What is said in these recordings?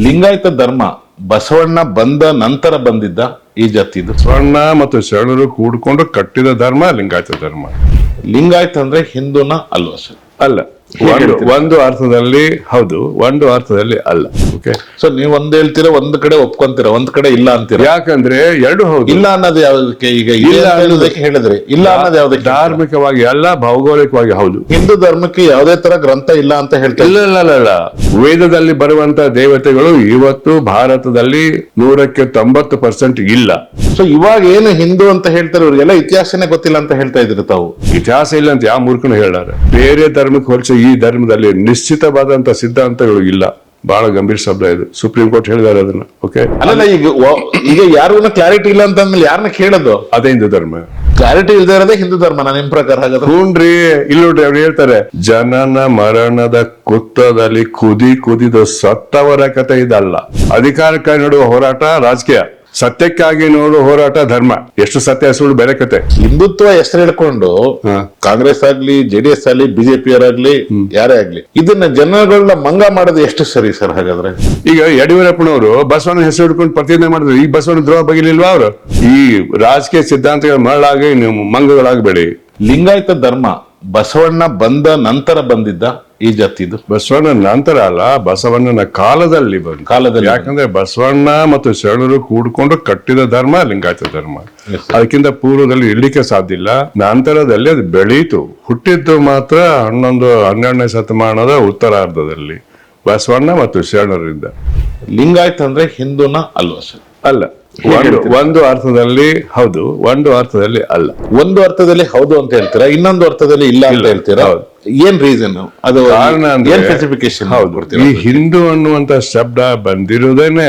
ಲಿಂಗಾಯತ ಧರ್ಮ ಬಸವಣ್ಣ ಬಂದ ನಂತರ ಬಂದಿದ್ದ ಈ ಜಾತಿದು. ಬಸವಣ್ಣ ಮತ್ತು ಶರಣರು ಕೂಡ್ಕೊಂಡು ಕಟ್ಟಿದ ಧರ್ಮ ಲಿಂಗಾಯತ ಧರ್ಮ. ಲಿಂಗಾಯತ ಅಂದ್ರೆ ಹಿಂದೂನ ಅಲ್ವಾ ಸರ್? ಅಲ್ಲ, ಒಂದು ಅರ್ಥದಲ್ಲಿ ಹೌದು, ಒಂದು ಅರ್ಥದಲ್ಲಿ ಅಲ್ಲ. ಓಕೆ, ಸೊ ನೀವ್ ಒಂದ್ ಹೇಳ್ತೀರಾ, ಒಂದ್ ಕಡೆ ಒಪ್ಕೊಂತೀರ, ಒಂದ್ ಕಡೆ ಇಲ್ಲ ಅಂತೀರ. ಯಾಕಂದ್ರೆ ಎರಡು ಹೌದು. ಇಲ್ಲ ಅನ್ನೋದು ಯಾವ್ದಕ್ಕೆ? ಈಗ ಇಲ್ಲ ಅನ್ನೋದಕ್ಕೆ ಹೇಳಿದ್ರೆ ಇಲ್ಲ ಅನ್ನೋದು ಯಾವ್ದಕ್ಕೆ? ಧಾರ್ಮಿಕವಾಗಿ ಅಲ್ಲ, ಭೌಗೋಳಿಕವಾಗಿ ಹೌದು. ಹಿಂದೂ ಧರ್ಮಕ್ಕೆ ಯಾವುದೇ ತರ ಗ್ರಂಥ ಇಲ್ಲ ಅಂತ ಹೇಳ್ತಾರೆ. ಇಲ್ಲ, ವೇದದಲ್ಲಿ ಬರುವಂತ ದೇವತೆಗಳು ಇವತ್ತು ಭಾರತದಲ್ಲಿ 190% ಇಲ್ಲ. ಸೊ ಇವಾಗ ಏನು ಹಿಂದೂ ಅಂತ ಹೇಳ್ತಾರೆ, ಇವ್ರಿಗೆಲ್ಲ ಇತಿಹಾಸನೇ ಗೊತ್ತಿಲ್ಲ ಅಂತ ಹೇಳ್ತಾ ಇದ್ರು ತಾವು. ಇತಿಹಾಸ ಇಲ್ಲ ಅಂತ ಯಾವ ಮೂರ್ಖನು ಹೇಳಾರೆ? ಬೇರೆ ಧರ್ಮಕ್ಕೆ ಹೋಲಿಸಿ ಈ ಧರ್ಮದಲ್ಲಿ ನಿಶ್ಚಿತವಾದಂತ ಸಿದ್ಧಾಂತಗಳು ಇಲ್ಲ. ಬಹಳ ಗಂಭೀರ ಶಬ್ದ ಇದು, ಸುಪ್ರೀಂ ಕೋರ್ಟ್ ಹೇಳಿದಾರೆ ಅದನ್ನ. ಓಕೆ, ಅಲ್ಲ ಈಗ ಯಾರಿಗೂ ಕ್ಲಾರಿಟಿ ಇಲ್ಲ ಅಂತಂದ್ಮೇಲೆ ಯಾರನ್ನ ಕೇಳೋದು? ಅದೇ ಹಿಂದೂ ಧರ್ಮ. ಕ್ಲಾರಿಟಿ ಇಲ್ಲದೆ ಇರೋದೇ ಹಿಂದೂ ಧರ್ಮ ನಿಮ್ ಪ್ರಕಾರ? ಹಾಗಾದ್ರೆ ಹೂನ್ರಿ, ಇಲ್ಲಿ ನೋಡ್ರಿ, ಅವ್ರು ಹೇಳ್ತಾರೆ ಜನನ ಮರಣದ ಕುತ್ತದಲ್ಲಿ ಕುದಿದು ಸತ್ತವರ ಕಥೆ ಇದಲ್ಲ. ಅಧಿಕಾರಕ್ಕಾಗಿ ನೋಡುವ ಹೋರಾಟ ರಾಜಕೀಯ, ಸತ್ಯಕ್ಕಾಗಿ ನೋಡುವ ಹೋರಾಟ ಧರ್ಮ. ಎಷ್ಟು ಸತ್ಯ ಸುಳ್ಳು ಬೇರೆ ಕತೆ. ಹಿಂದುತ್ವ ಹೆಸರು ಹೇಳ್ಕೊಂಡು ಕಾಂಗ್ರೆಸ್ ಆಗ್ಲಿ, ಜೆಡಿಎಸ್ ಆಗ್ಲಿ, ಬಿಜೆಪಿಯವರಾಗ್ಲಿ, ಯಾರೇ ಆಗ್ಲಿ, ಇದನ್ನ ಜನಗಳನ್ನ ಮಂಗ ಮಾಡೋದು ಎಷ್ಟು ಸರಿ ಸರ್? ಹಾಗಾದ್ರೆ ಈಗ ಯಡಿಯೂರಪ್ಪನವರು ಬಸವಣ್ಣ ಹೆಸರು ಹಿಡ್ಕೊಂಡು ಪ್ರತಿಜ್ಞೆ ಮಾಡಿದ್ರು. ಈ ಬಸವಣ್ಣ ದ್ರೋಹ ಬಗೆಲಿಲ್ವಾ ಅವರು? ಈ ರಾಜಕೀಯ ಸಿದ್ಧಾಂತಗಳ ಮರಳಾಗಿ ನೀವು ಮಂಗಗಳಾಗಬೇಡಿ. ಲಿಂಗಾಯತ ಧರ್ಮ ಬಸವಣ್ಣ ಬಂದ ನಂತರ ಬಂದಿದ್ದ ಈ ಜಾತಿದು. ಬಸವಣ್ಣನ ನಂತರ ಅಲ್ಲ, ಬಸವಣ್ಣನ ಕಾಲದಲ್ಲಿ ಬಂದ. ಯಾಕಂದ್ರೆ ಬಸವಣ್ಣ ಮತ್ತು ಶರಣರು ಕೂಡ್ಕೊಂಡು ಕಟ್ಟಿದ ಧರ್ಮ ಲಿಂಗಾಯತ ಧರ್ಮ. ಅದಕ್ಕಿಂತ ಪೂರ್ವದಲ್ಲಿ ಇರ್ಲಿಕ್ಕೆ ಸಾಧ್ಯ ಇಲ್ಲ. ನಂತರದಲ್ಲಿ ಅದು ಬೆಳೀತು. ಹುಟ್ಟಿದ್ದು ಮಾತ್ರ 12ನೇ ಶತಮಾನದ ಉತ್ತರಾರ್ಧದಲ್ಲಿ ಬಸವಣ್ಣ ಮತ್ತು ಶರಣರಿಂದ. ಲಿಂಗಾಯತ ಅಂದ್ರೆ ಹಿಂದೂನ ಅಲ್ವಾ ಸರ್? ಅಲ್ಲ, ಒಂದು ಅರ್ಥದಲ್ಲಿ ಹೌದು, ಒಂದು ಅರ್ಥದಲ್ಲಿ ಅಲ್ಲ. ಒಂದು ಅರ್ಥದಲ್ಲಿ ಹೌದು ಅಂತ ಹೇಳ್ತೀರಾ, ಇನ್ನೊಂದು ಅರ್ಥದಲ್ಲಿ ಇಲ್ಲ ಅಂತ ಹೇಳ್ತೀರಾ? ಏನ್ ರೀಸನ್? ಅದು ಕಾರಣ ಅಂದ್ರೆ ಸ್ಪೆಸಿಫಿಕೇಶನ್? ಈ ಹಿಂದೂ ಅನ್ನುವಂತ ಶಬ್ದ ಬಂದಿರುವುದೇನೆ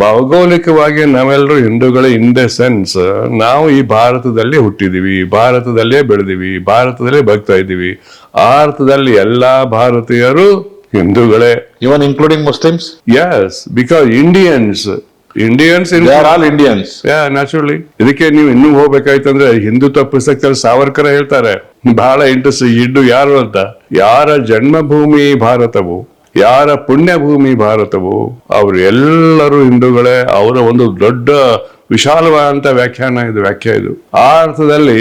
ಭೌಗೋಳಿಕವಾಗಿ ನಾವೆಲ್ಲರೂ ಹಿಂದೂಗಳೇ. ಇನ್ ದ ಸೆನ್ಸ್ ನಾವು ಈ ಭಾರತದಲ್ಲಿ ಹುಟ್ಟಿದೀವಿ, ಭಾರತದಲ್ಲೇ ಬೆಳೆದಿವಿ, ಭಾರತದಲ್ಲೇ ಬದುಕ್ತಾ ಇದ್ದೀವಿ. ಆ ಅರ್ಥದಲ್ಲಿ ಎಲ್ಲಾ ಭಾರತೀಯರು ಹಿಂದೂಗಳೇ, even including Muslims. Yes, because Indians all Indians. Naturally. ಇದಕ್ಕೆ ನೀವು ಇನ್ನೂ ಹೋಗ್ಬೇಕಾಯ್ತಂದ್ರೆ ಹಿಂದುತ್ವ ಪುಸ್ತಕದಲ್ಲಿ ಸಾವರ್ಕರ ಹೇಳ್ತಾರೆ, ಬಹಳ ಇಂಟ್ರೆಸ್ಟ್, ಹಿಂದೂ ಯಾರು ಅಂತ. ಯಾರ ಜನ್ಮಭೂಮಿ ಭಾರತವು, ಯಾರ ಪುಣ್ಯ ಭೂಮಿ ಭಾರತವು, ಅವರು ಎಲ್ಲರೂ ಹಿಂದೂಗಳೇ. ಅವರ ಒಂದು ದೊಡ್ಡ ವಿಶಾಲವಾದಂತ ವ್ಯಾಖ್ಯೆ ಇದು. ಆ ಅರ್ಥದಲ್ಲಿ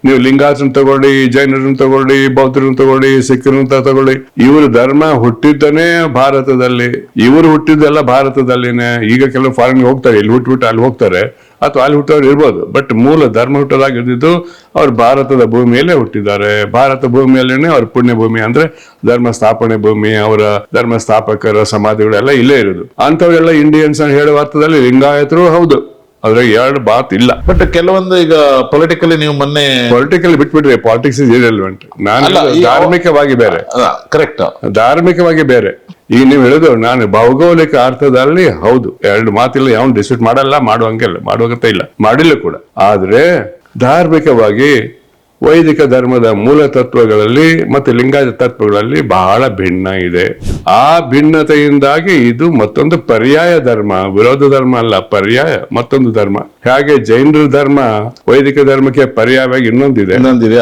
ನೀವು ಲಿಂಗಾಯತರನ್ನ ತಗೊಳ್ಳಿ, ಜೈನರನ್ನ ತಗೊಳ್ಳಿ, ಬೌದ್ಧರನ್ನ ತಗೊಳ್ಳಿ, ಸಿಖ್ಖರನ್ನ ತಗೊಳ್ಳಿ, ಇವರು ಧರ್ಮ ಹುಟ್ಟಿದ್ದನೇ ಭಾರತದಲ್ಲಿ. ಇವರು ಹುಟ್ಟಿದ್ದೆಲ್ಲ ಭಾರತದಲ್ಲಿನೇ. ಈಗ ಕೆಲವು ಫಾರಿನ್ ಹೋಗ್ತಾರೆ, ಇಲ್ಲಿ ಹುಟ್ಬಿಟ್ಟು ಅಲ್ಲಿ ಹೋಗ್ತಾರೆ, ಅಥವಾ ಅಲ್ಲಿ ಹುಟ್ಟೋರು ಇರ್ಬೋದು. ಬಟ್ ಮೂಲ ಧರ್ಮ ಹುಟ್ಟೋದಾಗಿದ್ದು ಅವ್ರು ಭಾರತದ ಭೂಮಿಯಲ್ಲೇ ಹುಟ್ಟಿದ್ದಾರೆ. ಭಾರತ ಭೂಮಿಯಲ್ಲೇನೆ ಅವ್ರ ಪುಣ್ಯ ಭೂಮಿ, ಅಂದ್ರೆ ಧರ್ಮ ಸ್ಥಾಪನೆ ಭೂಮಿ. ಅವರ ಧರ್ಮ ಸ್ಥಾಪಕರ ಸಮಾಧಿಗಳೆಲ್ಲ ಇಲ್ಲೇ ಇರೋದು. ಅಂತವರೆಲ್ಲ ಇಂಡಿಯನ್ಸ್ ಅಂತ ಹೇಳುವ ಅರ್ಥದಲ್ಲಿ ಲಿಂಗಾಯತರು ಹೌದು. ಅದ್ರಾಗ ಎರಡು ಮಾತು ಇಲ್ಲ. ಬಟ್ ಕೆಲವೊಂದು ಈಗ ಪೊಲಿಟಿಕಲಿ ನೀವು ಮೊನ್ನೆ ಪೊಲಿಟಿಕಲ್ ಬಿಟ್ಬಿಟ್ರೆ ಪಾಲಿಟಿಕ್ಸ್ ಇಸ್ ಇರೆಲೆವೆಂಟ್. ನಾನು ಧಾರ್ಮಿಕವಾಗಿ ಬೇರೆ, ಕರೆಕ್ಟ್, ಧಾರ್ಮಿಕವಾಗಿ ಬೇರೆ. ಈಗ ನೀವು ಹೇಳಿದ್ರು, ನಾನು ಭೌಗೋಳಿಕ ಅರ್ಥದಲ್ಲಿ ಹೌದು, ಎರಡು ಮಾತಿಲ್ಲ. ಯಾವನ್ ಡಿಸ್ಪ್ಯೂಟ್ ಮಾಡಲ್ಲ, ಮಾಡುವಂತೆ ಇಲ್ಲ, ಮಾಡಿಲ್ಲ ಕೂಡ. ಆದ್ರೆ ಧಾರ್ಮಿಕವಾಗಿ ವೈದಿಕ ಧರ್ಮದ ಮೂಲ ತತ್ವಗಳಲ್ಲಿ ಮತ್ತೆ ಲಿಂಗಾಯತ ತತ್ವಗಳಲ್ಲಿ ಬಹಳ ಭಿನ್ನ ಇದೆ. ಆ ಭಿನ್ನತೆಯಿಂದಾಗಿ ಇದು ಮತ್ತೊಂದು ಪರ್ಯಾಯ ಧರ್ಮ, ವಿರೋಧ ಧರ್ಮ ಅಲ್ಲ, ಪರ್ಯಾಯ ಮತ್ತೊಂದು ಧರ್ಮ. ಹಾಗೆ ಜೈನರ ಧರ್ಮ ವೈದಿಕ ಧರ್ಮಕ್ಕೆ ಪರ್ಯಾಯವಾಗಿ ಇನ್ನೊಂದಿದೆ.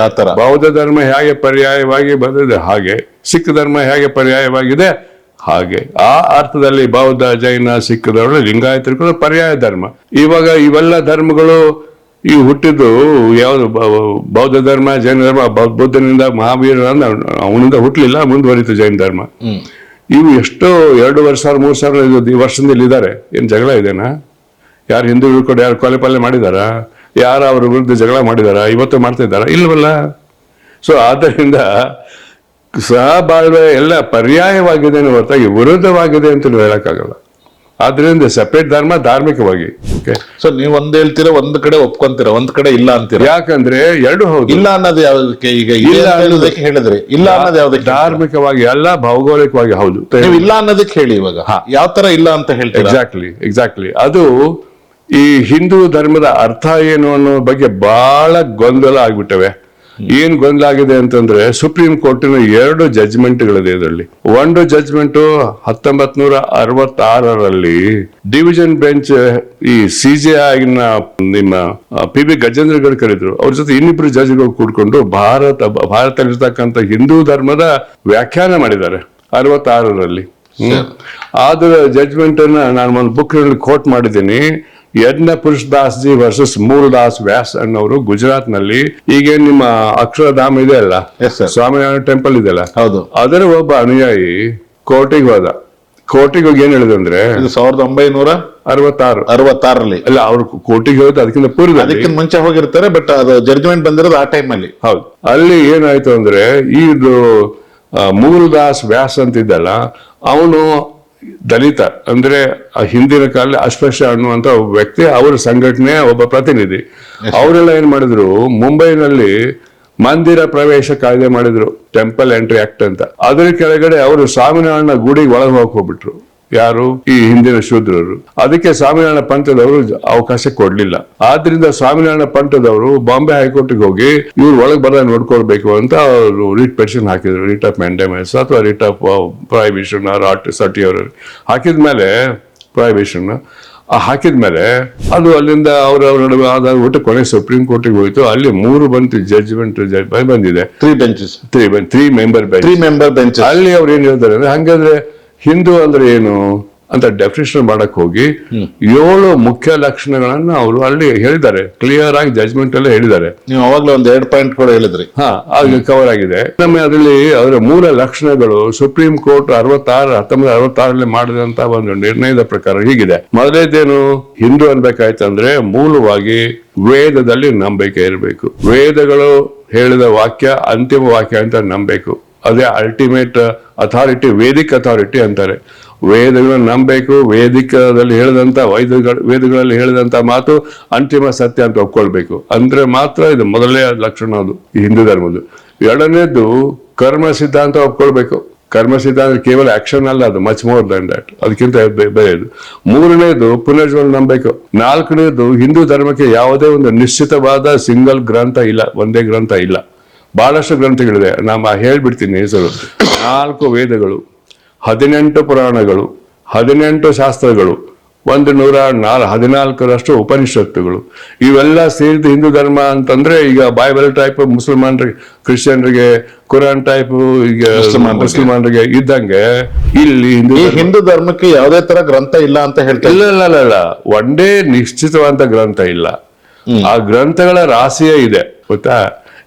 ಆ ತರ ಬೌದ್ಧ ಧರ್ಮ ಹೇಗೆ ಪರ್ಯಾಯವಾಗಿ ಬಂದಿದೆ, ಹಾಗೆ ಸಿಖ್ ಧರ್ಮ ಹೇಗೆ ಪರ್ಯಾಯವಾಗಿದೆ, ಹಾಗೆ ಆ ಅರ್ಥದಲ್ಲಿ ಬೌದ್ಧ, ಜೈನ, ಸಿಖ್ ಧರ್ಮ, ಲಿಂಗಾಯತರು ಕೂಡ ಪರ್ಯಾಯ ಧರ್ಮ. ಇವಾಗ ಇವೆಲ್ಲ ಧರ್ಮಗಳು ಈ ಹುಟ್ಟಿದ್ದು ಯಾವ್ದು? ಬೌದ್ಧ ಧರ್ಮ, ಜೈನ ಧರ್ಮ. ಬೌದ್ಧನಿಂದ ಮಹಾವೀರ ಅವನಿಂದ ಹುಟ್ಟಲಿಲ್ಲ, ಮುಂದುವರಿತು ಜೈನ ಧರ್ಮ. ಇವು ಎಷ್ಟೋ 2,000-3,000 ವರ್ಷದಲ್ಲಿ ಇದ್ದಾರೆ. ಏನ್ ಜಗಳ ಇದೆನಾ? ಯಾರು ಹಿಂದೂಗಳು ಕೂಡ ಯಾರು ಕೊಲೆ ಮಾಡಿದಾರ? ಯಾರು ಅವ್ರ ವಿರುದ್ಧ ಜಗಳ ಮಾಡಿದಾರ? ಇವತ್ತು ಮಾಡ್ತಾ ಇದ್ದಾರ? ಇಲ್ವಲ್ಲ. ಸೊ ಆದ್ದರಿಂದ ಸಹಬಾಳ್ವೆ ಎಲ್ಲ ಪರ್ಯಾಯವಾಗಿದೆ ಹೊರತಾಗಿ ವಿರುದ್ಧವಾಗಿದೆ ಅಂತ ಹೇಳಕ್ಕಾಗಲ್ಲ. ಆದ್ರಿಂದ ಸೆಪರೇಟ್ ಧರ್ಮ ಧಾರ್ಮಿಕವಾಗಿ. ಓಕೆ, ಸೊ ನೀವ್ ಒಂದ್ ಹೇಳ್ತೀರಾ, ಒಂದ್ ಕಡೆ ಒಪ್ಕೊಂತೀರ, ಒಂದ್ ಕಡೆ ಇಲ್ಲ ಅಂತೀರ. ಯಾಕಂದ್ರೆ ಎರಡು ಹೌದು. ಇಲ್ಲ ಅನ್ನೋದು ಯಾವ್ದಕ್ಕೆ? ಈಗ ಇಲ್ಲ ಅನ್ನೋದಕ್ಕೆ ಹೇಳಿದ್ರೆ ಇಲ್ಲ ಅನ್ನೋದು ಯಾವ್ದಕ್ಕೆ? ಧಾರ್ಮಿಕವಾಗಿ ಅಲ್ಲ, ಭೌಗೋಳಿಕವಾಗಿ ಹೌದು. ನೀವು ಇಲ್ಲ ಅನ್ನೋದಕ್ಕೆ ಹೇಳಿ. ಇವಾಗ ಯಾವ ತರ ಇಲ್ಲ ಅಂತ ಹೇಳ್ತೀರಾ? ಎಕ್ಸಾಕ್ಟ್ಲಿ. ಅದು ಈ ಹಿಂದೂ ಧರ್ಮದ ಅರ್ಥ ಏನು ಅನ್ನೋ ಬಗ್ಗೆ ಬಹಳ ಗೊಂದಲ ಆಗ್ಬಿಟ್ಟವೆ. ಏನ್ ಗೊಂದಲ ಆಗಿದೆ ಅಂತಂದ್ರೆ, ಸುಪ್ರೀಂ ಕೋರ್ಟಿನ 2 ಜಡ್ಜ್ಮೆಂಟ್ಗಳಿದೆ. ಇದರಲ್ಲಿ ಒಂದು ಜಡ್ಜ್ಮೆಂಟ್ 1966ರಲ್ಲಿ ಡಿವಿಷನ್ ಬೆಂಚ್ ಈ CJI ನಿಮ್ಮ PB ಗಜೇಂದ್ರ ಕರೆದ್ರು. ಅವ್ರ ಜೊತೆ ಇನ್ನಿಬ್ರು ಜಡ್ಜ್ಗಳು ಕೂಡ್ಕೊಂಡು ಭಾರತದಲ್ಲಿರ್ತಕ್ಕಂಥ ಹಿಂದೂ ಧರ್ಮದ ವ್ಯಾಖ್ಯಾನ ಮಾಡಿದ್ದಾರೆ 66ರಲ್ಲಿ. ಆದ್ರ ಜಡ್ಜ್ಮೆಂಟ್ ಅನ್ನ ನಾನು ಒಂದು ಬುಕ್ ಕೋಟ್ ಮಾಡಿದ್ದೀನಿ. ಯಜ್ಞ ಪುರುಷ್ ದಾಸ್ ಜಿ ವರ್ಸಸ್ ಮೂಲದಾಸ್ ವ್ಯಾಸ್ ಅನ್ನೋರು ಗುಜರಾತ್ ನಲ್ಲಿ ಈಗ ನಿಮ್ಮ ಅಕ್ಷರಧಾಮ ಇದೆ ಅಲ್ಲ, Yes, sir. ಸ್ವಾಮಿನಾರಾಯಣ ಟೆಂಪಲ್ ಇದೆಯಲ್ಲ, ಹೌದು. ಅದರ ಒಬ್ಬ ಅನುಯಾಯಿ ಕೋರ್ಟಿಗೆ ಹೋದ. ಕೋರ್ಟಿಗೆ ಹೋಗಿ ಏನ್ ಹೇಳಿದಂದ್ರೆ ಇದು 1966 ಅಲ್ಲ, ಅವ್ರು ಕೋರ್ಟಿಗೆ ಹೋದ ಅದಕ್ಕಿಂತ ಪೂರ್ವದಲ್ಲಿ, ಅದಕ್ಕಿಂತ ಮುಂಚೆ ಹೋಗಿರ್ತಾರೆ, ಬಟ್ ಅದು ಜಡ್ಜ್ಮೆಂಟ್ ಬಂದಿರೋದು ಆ ಟೈಮ್ ಅಲ್ಲಿ. ಹೌದು. ಅಲ್ಲಿ ಏನಾಯ್ತು ಅಂದ್ರೆ ಇದು ಮೂಲದಾಸ್ ವ್ಯಾಸ್ ಅಂತಿದ್ದಲ್ಲ, ಅವನು ದಲಿತ ಅಂದ್ರೆ ಹಿಂದಿನ ಕಾಲ ಅಸ್ಪೃಶ್ಯ ಅನ್ನುವಂತ ಒಬ್ಬ ವ್ಯಕ್ತಿ, ಅವರ ಸಂಘಟನೆಯ ಒಬ್ಬ ಪ್ರತಿನಿಧಿ. ಅವರೆಲ್ಲ ಏನ್ ಮಾಡಿದ್ರು, ಮುಂಬೈನಲ್ಲಿ ಮಂದಿರ ಪ್ರವೇಶ ಕಾಯ್ದೆ ಮಾಡಿದ್ರು, ಟೆಂಪಲ್ ಎಂಟ್ರಿ ಆಕ್ಟ್ ಅಂತ. ಅದ್ರ ಕೆಳಗಡೆ ಅವರು ಸ್ವಾಮಿನಾರಾಯಣ ಗುಡಿಗೆ ಒಳಗೆ ಹೋಗ್ಬಿಟ್ರು. ಯಾರು? ಈ ಹಿಂದಿನ ಶೂದ್ರರು. ಅದಕ್ಕೆ ಸ್ವಾಮಿನಾರಾಯಣ ಪಂಥದವರು ಅವಕಾಶ ಕೊಡ್ಲಿಲ್ಲ. ಆದ್ರಿಂದ ಸ್ವಾಮಿನಾರಾಯಣ ಪಂಥದವರು ಬಾಂಬೆ ಹೈಕೋರ್ಟ್ಗೆ ಹೋಗಿ ಇವ್ರು ಒಳಗೆ ಬರ ನೋಡ್ಕೊಳ್ಬೇಕು ಅಂತ ಅವರು ರಿಟ್ ಪೆಟಿಷನ್ ಹಾಕಿದ್ರು. ರಿಟ್ ಆಫ್ ಮ್ಯಾಂಡೇಮಸ್ ಅಥವಾ ರಿಟ್ ಆಫ್ ಪ್ರೊಹಿಬಿಷನ್ ಸರ್ಟಿ ಅವರು ಹಾಕಿದ್ಮೇಲೆ ಪ್ರೊಹಿಬಿಷನ್ ಹಾಕಿದ್ಮೇಲೆ ಅದು ಅಲ್ಲಿಂದ ಅವ್ರ ನಡುವೆ ಆದ ಒಟ್ಟು ಕೊನೆ ಸುಪ್ರೀಂ ಕೋರ್ಟಿಗೆ ಹೋಯ್ತು. ಅಲ್ಲಿ 3 ಬಂತು ಜಡ್ಜ್ಮೆಂಟ್ ಬಂದಿದೆ. 3 ಮೆಂಬರ್ ಬೆಂಚ್. ಅಲ್ಲಿ ಅವ್ರು ಏನ್ ಹೇಳ್ತಾರೆ ಅಂದ್ರೆ, ಹಂಗಂದ್ರೆ ಹಿಂದೂ ಅಂದ್ರೆ ಏನು ಅಂತ ಡೆಫಿನೇಷನ್ ಮಾಡಕ್ ಹೋಗಿ 7 ಮುಖ್ಯ ಲಕ್ಷಣಗಳನ್ನ ಅವರು ಅಲ್ಲಿ ಹೇಳಿದ್ದಾರೆ. ಕ್ಲಿಯರ್ ಆಗಿ ಜಡ್ಜ್ಮೆಂಟ್ ಅಲ್ಲೇ ಹೇಳಿದ್ದಾರೆ. ನೀವು ಅವಾಗ್ಲೇ ಒಂದ್ 2 ಪಾಯಿಂಟ್ ಕೂಡ ಹೇಳಿದ್ರಿ. ಆಗ ಕವರ್ ಆಗಿದೆ. ನಮ್ಮ ಅದರಲ್ಲಿ ಅದರ 3 ಲಕ್ಷಣಗಳು ಸುಪ್ರೀಂ ಕೋರ್ಟ್ 1966 ಮಾಡಿದಂತ ಒಂದು ನಿರ್ಣಯದ ಪ್ರಕಾರ ಹೀಗಿದೆ. ಮೊದಲೇದೇನು, ಹಿಂದೂ ಅನ್ಬೇಕಾಯ್ತಂದ್ರೆ ಮೂಲವಾಗಿ ವೇದದಲ್ಲಿ ನಂಬಿಕೆ ಇರಬೇಕು. ವೇದಗಳು ಹೇಳಿದ ವಾಕ್ಯ ಅಂತಿಮ ವಾಕ್ಯ ಅಂತ ನಂಬಬೇಕು. ಅದೇ ಅಲ್ಟಿಮೇಟ್ ಅಥಾರಿಟಿ, ವೇದಿಕ್ ಅಥಾರಿಟಿ ಅಂತಾರೆ. ವೇದಗಳನ್ನ ನಂಬಬೇಕು. ವೇದಿಕದಲ್ಲಿ ಹೇಳಿದಂತ ವೇದಗಳಲ್ಲಿ ಹೇಳಿದಂತ ಮಾತು ಅಂತಿಮ ಸತ್ಯ ಅಂತ ಒಪ್ಕೊಳ್ಬೇಕು. ಅಂದ್ರೆ ಮಾತ್ರ ಇದು ಮೊದಲನೇ ಲಕ್ಷಣ ಅದು ಈ ಹಿಂದೂ ಧರ್ಮದ್ದು. ಎರಡನೇದು ಕರ್ಮ ಸಿದ್ಧಾಂತ ಒಪ್ಕೊಳ್ಬೇಕು. ಕರ್ಮ ಸಿದ್ಧಾಂತ ಕೇವಲ ಆಕ್ಷನ್ ಅಲ್ಲ, ಅದು ಮಚ್ ಮೋರ್ ದನ್ ದಟ್, ಅದಕ್ಕಿಂತ ಬೇರೆದು. ಮೂರನೇದು ಪುನರ್ಜನ್ಮ ನಂಬಬೇಕು. 4ನೇದು ಹಿಂದೂ ಧರ್ಮಕ್ಕೆ ಯಾವುದೇ ಒಂದು ನಿಶ್ಚಿತವಾದ ಸಿಂಗಲ್ ಗ್ರಂಥ ಇಲ್ಲ, ಒಂದೇ ಗ್ರಂಥ ಇಲ್ಲ, ಬಹಳಷ್ಟು ಗ್ರಂಥಗಳಿದೆ. ನಾನು ಹೇಳ್ಬಿಡ್ತೀನಿ ಹೆಸರು. 4 ವೇದಗಳು, 18 ಪುರಾಣಗಳು, 18 ಶಾಸ್ತ್ರಗಳು, 114 ಉಪನಿಷತ್ತುಗಳು, ಇವೆಲ್ಲ ಸೇರಿದ ಹಿಂದೂ ಧರ್ಮ ಅಂತಂದ್ರೆ, ಈಗ ಬೈಬಲ್ ಟೈಪ್ ಮುಸಲ್ಮಾನರಿಗೆ, ಕ್ರಿಶ್ಚಿಯನ್ರಿಗೆ ಕುರಾನ್ ಟೈಪ್ ಈಗ ಮುಸಲ್ಮಾನರಿಗೆ ಇದ್ದಂಗೆ ಇಲ್ಲಿ ಹಿಂದೂ ಧರ್ಮಕ್ಕೆ ಯಾವುದೇ ತರ ಗ್ರಂಥ ಇಲ್ಲ ಅಂತ ಹೇಳ್ತಾರೆ. ಇಲ್ಲ, ಒಂದೇ ನಿಶ್ಚಿತವಾದ ಗ್ರಂಥ ಇಲ್ಲ. ಆ ಗ್ರಂಥಗಳ ರಾಶಿಯೇ ಇದೆ, ಗೊತ್ತಾ.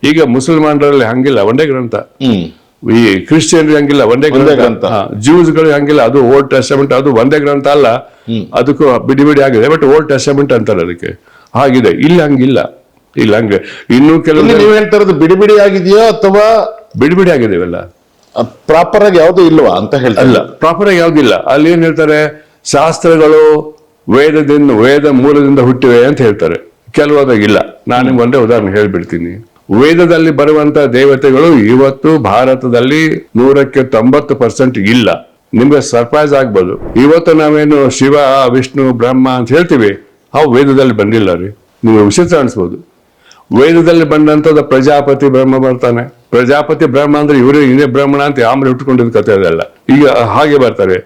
ಈಗ ಮುಸಲ್ಮಾನರಲ್ಲಿ ಹಂಗಿಲ್ಲ, ಒಂದೇ ಗ್ರಂಥ. ಈ ಕ್ರಿಶ್ಚಿಯನ್ರಿಗೆ ಹಂಗಿಲ್ಲ, ಒಂದೇ ಗ್ರಂಥ. ಜ್ಯೂಸ್ಗಳಿಗೆ ಹಂಗಿಲ್ಲ, ಅದು ಓಲ್ಡ್ ಟೆಸ್ಟಮೆಂಟ್, ಅದು ಒಂದೇ ಗ್ರಂಥ ಅಲ್ಲ, ಅದಕ್ಕೂ ಬಿಡಿ ಆಗಿದೆ, ಬಟ್ ಓಲ್ಡ್ ಟೆಸ್ಟಮೆಂಟ್ ಅಂತಾರೆ ಅದಕ್ಕೆ. ಹಾಗಿದೆ. ಇಲ್ಲಿ ಹಂಗಿಲ್ಲ. ಇಲ್ಲ ಹಂಗೆ ಇನ್ನು ಕೆಲವು ನೀವು ಹೇಳ್ತಾ ಇರೋದು ಬಿಡಿ ಆಗಿದೆಯೋ ಅಥವಾ ಬಿಡಿ ಆಗಿದೆ ಇವೆಲ್ಲ, ಪ್ರಾಪರ್ ಆಗಿ ಯಾವ್ದು ಇಲ್ವಾ ಅಂತ ಹೇಳ್ತಾರೆ. ಅಲ್ಲ, ಪ್ರಾಪರ್ ಆಗಿ ಯಾವ್ದಿಲ್ಲ. ಅಲ್ಲಿ ಏನ್ ಹೇಳ್ತಾರೆ, ಶಾಸ್ತ್ರಗಳು ವೇದ ಮೂಲದಿಂದ ಹುಟ್ಟಿವೆ ಅಂತ ಹೇಳ್ತಾರೆ. ಕೆಲವಾದಾಗಿಲ್ಲ. ನಾನು ನಿಮ್ಗೆ ಒಂದೇ ಉದಾಹರಣೆ ಹೇಳ್ಬಿಡ್ತೀನಿ. ವೇದದಲ್ಲಿ ಬರುವಂತ ದೇವತೆಗಳು ಇವತ್ತು ಭಾರತದಲ್ಲಿ 190% ಇಲ್ಲ. ನಿಮ್ಗೆ ಸರ್ಪ್ರೈಸ್ ಆಗ್ಬೋದು. ಇವತ್ತು ನಾವೇನು ಶಿವ, ವಿಷ್ಣು, ಬ್ರಹ್ಮ ಅಂತ ಹೇಳ್ತೀವಿ, ಅವು ವೇದದಲ್ಲಿ ಬಂದಿಲ್ಲ ರೀ. ನಿಮ್ಗೆ ವಿಚಿತ್ರ ಅನ್ಸ್ಬೋದು. ವೇದದಲ್ಲಿ ಬಂದಂತದ ಪ್ರಜಾಪತಿ ಬ್ರಹ್ಮ ಬರ್ತಾನೆ. ಪ್ರಜಾಪತಿ ಬ್ರಹ್ಮ ಅಂದ್ರೆ ಇವರು ಇನ್ನೇ ಬ್ರಾಹ್ಮಣ ಅಂತ ಆಮ್ರೆ ಇಟ್ಕೊಂಡಿದ್ದ ಕಥೆ ಅದೆಲ್ಲ. ಈಗ ಹಾಗೆ ಬರ್ತಾರೆ.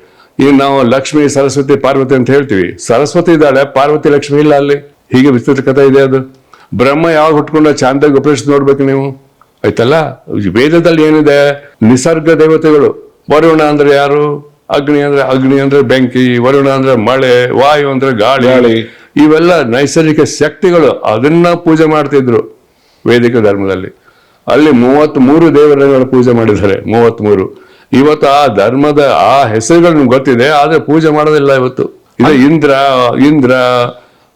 ಈಗ ನಾವು ಲಕ್ಷ್ಮಿ, ಸರಸ್ವತಿ, ಪಾರ್ವತಿ ಅಂತ ಹೇಳ್ತೀವಿ. ಸರಸ್ವತಿ ಇದ್ದಾಳೆ, ಪಾರ್ವತಿ ಲಕ್ಷ್ಮಿ ಇಲ್ಲ ಅಲ್ಲಿ. ಹೀಗೆ ವಿಚಿತ್ರ ಕಥೆ ಇದೆ ಅದು. ಬ್ರಹ್ಮ ಯಾವಾಗ ಹುಟ್ಕೊಂಡ ಚಾಂದಾಗ ಉಪನಿಷತ್ ನೋಡ್ಬೇಕು ನೀವು, ಆಯ್ತಲ್ಲ. ವೇದದಲ್ಲಿ ಏನಿದೆ, ನಿಸರ್ಗ ದೇವತೆಗಳು. ವರುಣ ಅಂದ್ರೆ ಯಾರು? ಅಗ್ನಿ ಅಂದ್ರೆ ಬೆಂಕಿ, ವರುಣ ಅಂದ್ರೆ ಮಳೆ, ವಾಯು ಅಂದ್ರೆ ಗಾಳಿ. ಇವೆಲ್ಲ ನೈಸರ್ಗಿಕ ಶಕ್ತಿಗಳು. ಅದನ್ನ ಪೂಜೆ ಮಾಡ್ತಿದ್ರು ವೇದಿಕ ಧರ್ಮದಲ್ಲಿ. ಅಲ್ಲಿ 33 ದೇವರುಗಳ ಪೂಜೆ ಮಾಡಿದ್ದಾರೆ. 33. ಇವತ್ತು ಆ ಧರ್ಮದ ಆ ಹೆಸರುಗಳು ನಿಮ್ಗೆ ಗೊತ್ತಿದೆ, ಆದ್ರೆ ಪೂಜೆ ಮಾಡೋದಿಲ್ಲ ಇವತ್ತು. ಇದು ಇಂದ್ರ,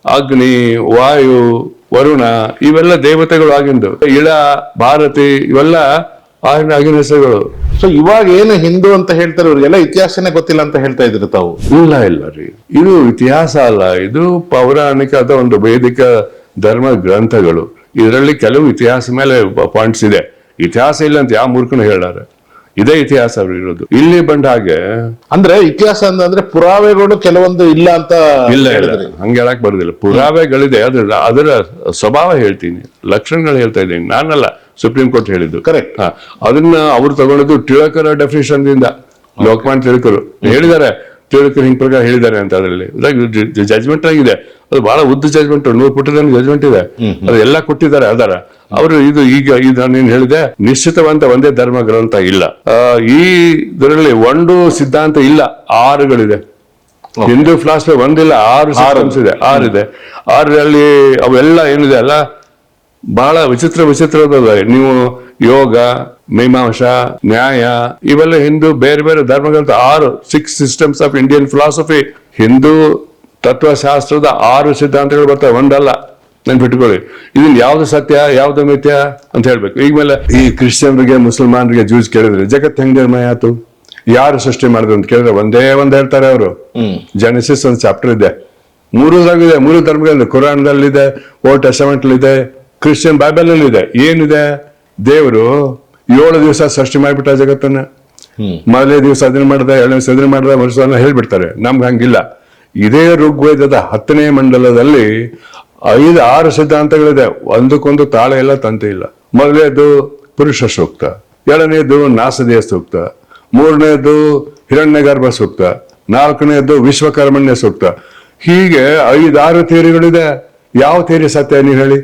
ಅಗ್ನಿ, ವಾಯು, ವರುಣ, ಇವೆಲ್ಲ ದೇವತೆಗಳು ಆಗಿಂದು. ಇಳ, ಭಾರತಿ, ಇವೆಲ್ಲ ಆಗಿನ ಹೆಸರುಗಳು. ಸೊ ಇವಾಗ ಏನು ಹಿಂದೂ ಅಂತ ಹೇಳ್ತಾರೆ, ಇವ್ರಿಗೆಲ್ಲ ಇತಿಹಾಸನೇ ಗೊತ್ತಿಲ್ಲ ಅಂತ ಹೇಳ್ತಾ ಇದ್ರು ತಾವು. ಇಲ್ಲ ರೀ, ಇದು ಇತಿಹಾಸ ಅಲ್ಲ, ಇದು ಪೌರಾಣಿಕ ಅಥವಾ ಒಂದು ವೇದಿಕ ಧರ್ಮ ಗ್ರಂಥಗಳು. ಇದರಲ್ಲಿ ಕೆಲವು ಇತಿಹಾಸ ಮೇಲೆ ಪಾಯಿಂಟ್ಸ್ ಇದೆ. ಇತಿಹಾಸ ಇಲ್ಲ ಅಂತ ಯಾವ ಮೂರ್ಖನು ಹೇಳಾರೆ. ಇದೇ ಇತಿಹಾಸ ಇರೋದು. ಇಲ್ಲಿ ಬಂದ ಹಾಗೆ ಅಂದ್ರೆ ಇತಿಹಾಸ ಅಂದ್ರೆ ಪುರಾವೆಗಳು ಕೆಲವೊಂದು ಇಲ್ಲ ಅಂತ ಇಲ್ಲ ಹಂಗೆ ಹೇಳಕ್ ಬರುದಿಲ್ಲ. ಪುರಾವೆಗಳಿದೆ, ಅದರ ಸ್ವಭಾವ ಹೇಳ್ತೀನಿ, ಲಕ್ಷಣಗಳು ಹೇಳ್ತಾ ಇದ್ದೀನಿ ನಾನಲ್ಲ, ಸುಪ್ರೀಂ ಕೋರ್ಟ್ ಹೇಳಿದ್ದು. ಕರೆಕ್ಟ್. ಅದನ್ನ ಅವ್ರು ತಗೊಂಡಿದ್ದು ಟಿಳಕರ ಡೆಫಿನೇಷನ್ ದಿಂದ. ಲೋಕಮಾನ್ಯ ತಿಲಕರು ಹೇಳಿದ್ದಾರೆ, ತಿಳುಕರು ಹಿಂಗ್ ಪ್ರಕಾರ ಹೇಳಿದ್ದಾರೆ ಅಂತ ಅದರಲ್ಲಿ ಜಜ್ಮೆಂಟ್ ಆಗಿದೆ. ಅದು ಬಹಳ ಉದ್ದ ಜಜ್ಮೆಂಟ್, 100 ಪುಟದ ಜಜ್ಮೆಂಟ್ ಇದೆ. ಅದು ಎಲ್ಲ ಕೊಟ್ಟಿದ್ದಾರೆ ಆಧಾರ. ಅವರು ಇದು ನೀನ್ ಹೇಳಿದೆ, ನಿಶ್ಚಿತವಂತ ಒಂದೇ ಧರ್ಮ ಗ್ರಂಥ ಇಲ್ಲ. ಈ ಇದರಲ್ಲಿ ಒಂದು ಸಿದ್ಧಾಂತ ಇಲ್ಲ, 6ಗಳಿದೆ. ಹಿಂದೂ ಫಿಲಾಸಫಿ ಒಂದಿಲ್ಲ, 6 ಸಿಸ್ಟಮ್ಸ್ ಇದೆ, 6 ಇದೆ. 6ರಲ್ಲಿ ಅವೆಲ್ಲ ಏನಿದೆ ಅಲ್ಲ ಬಹಳ ವಿಚಿತ್ರವಾದ. ನೀವು ಯೋಗ, ಮೀಮಾಂಸಾ, ನ್ಯಾಯ ಇವೆಲ್ಲ ಹಿಂದೂ ಬೇರೆ ಬೇರೆ ಧರ್ಮಗಳಂತ 6 systems of Indian philosophy. Hindu ತತ್ವಶಾಸ್ತ್ರದ 6 ಸಿದ್ಧಾಂತಗಳು ಬರ್ತವೆ, ಒಂದಲ್ಲ. ನೆನ್ಪಿಟ್ಕೊಳ್ಳಿ. ಇದನ್ನ ಯಾವ್ದು ಸತ್ಯ ಯಾವ್ದು ಮಿಥ್ಯ ಅಂತ ಹೇಳ್ಬೇಕು. ಈಗ ಮೇಲೆ ಈ ಕ್ರಿಶ್ಚಿಯನ್ರಿಗೆ ಮುಸಲ್ಮಾನರಿಗೆ ಜೂಸ್ ಕೇಳಿದ್ರೆ ಜಗತ್ ಹೆಂಗ್ ನಿರ್ಣಯ ಆಯ್ತು, ಯಾರು ಸೃಷ್ಟಿ ಮಾಡಿದ್ರು ಅಂತ ಕೇಳಿದ್ರೆ ಒಂದೇ ಹೇಳ್ತಾರೆ ಅವರು. ಜೆನೆಸಿಸ್ ಒಂದು ಚಾಪ್ಟರ್ ಇದೆ, 3 ಧರ್ಮಗಳಿದೆ. ಕುರಾನ್ದಲ್ಲಿದೆ, ಓಲ್ಡ್ ಟೆಸ್ಟಮೆಂಟ್ ಇದೆ, ಕ್ರಿಶ್ಚಿಯನ್ ಬೈಬಲ್ ಅಲ್ಲಿ ಇದೆ. ಏನಿದೆ, ದೇವರು 7 ದಿವಸ ಸೃಷ್ಟಿ ಮಾಡಿಬಿಟ್ಟ ಜಗತ್ತನ್ನ. ಮೊದಲನೇ ದಿವಸ ಅದನ್ನ ಮಾಡಿದ, 2ನೇ ದಿವಸ ಅದನ್ನ ಮಾಡಿದ, ಮನುಷ್ಯನ ಹೇಳ್ಬಿಡ್ತಾರೆ. ನಮ್ಗೆ ಹಂಗಿಲ್ಲ. ಇದೇ ಋಗ್ವೇದದ 10ನೇ ಮಂಡಲದಲ್ಲಿ 5-6 ಸಿದ್ಧಾಂತಗಳಿದೆ. ಒಂದಕ್ಕೊಂದು ತಾಳ ಇಲ್ಲ, ತಂತೆ ಇಲ್ಲ. ಮೊದಲನೇದು ಪುರುಷ ಸೂಕ್ತ, 2ನೇದು ನಾಸದೇಯ ಸೂಕ್ತ, 3ನೇದು ಹಿರಣ್ಯಗರ್ಭ ಸೂಕ್ತ, 4ನೇದು ವಿಶ್ವಕರ್ಮಣ್ಯ ಸೂಕ್ತ. ಹೀಗೆ 5-6 ಥಿಯರಿಗಳಿದೆ. ಯಾವ ಥಿಯರಿ ಸತ್ಯ ನೀವು ಹೇಳಿ?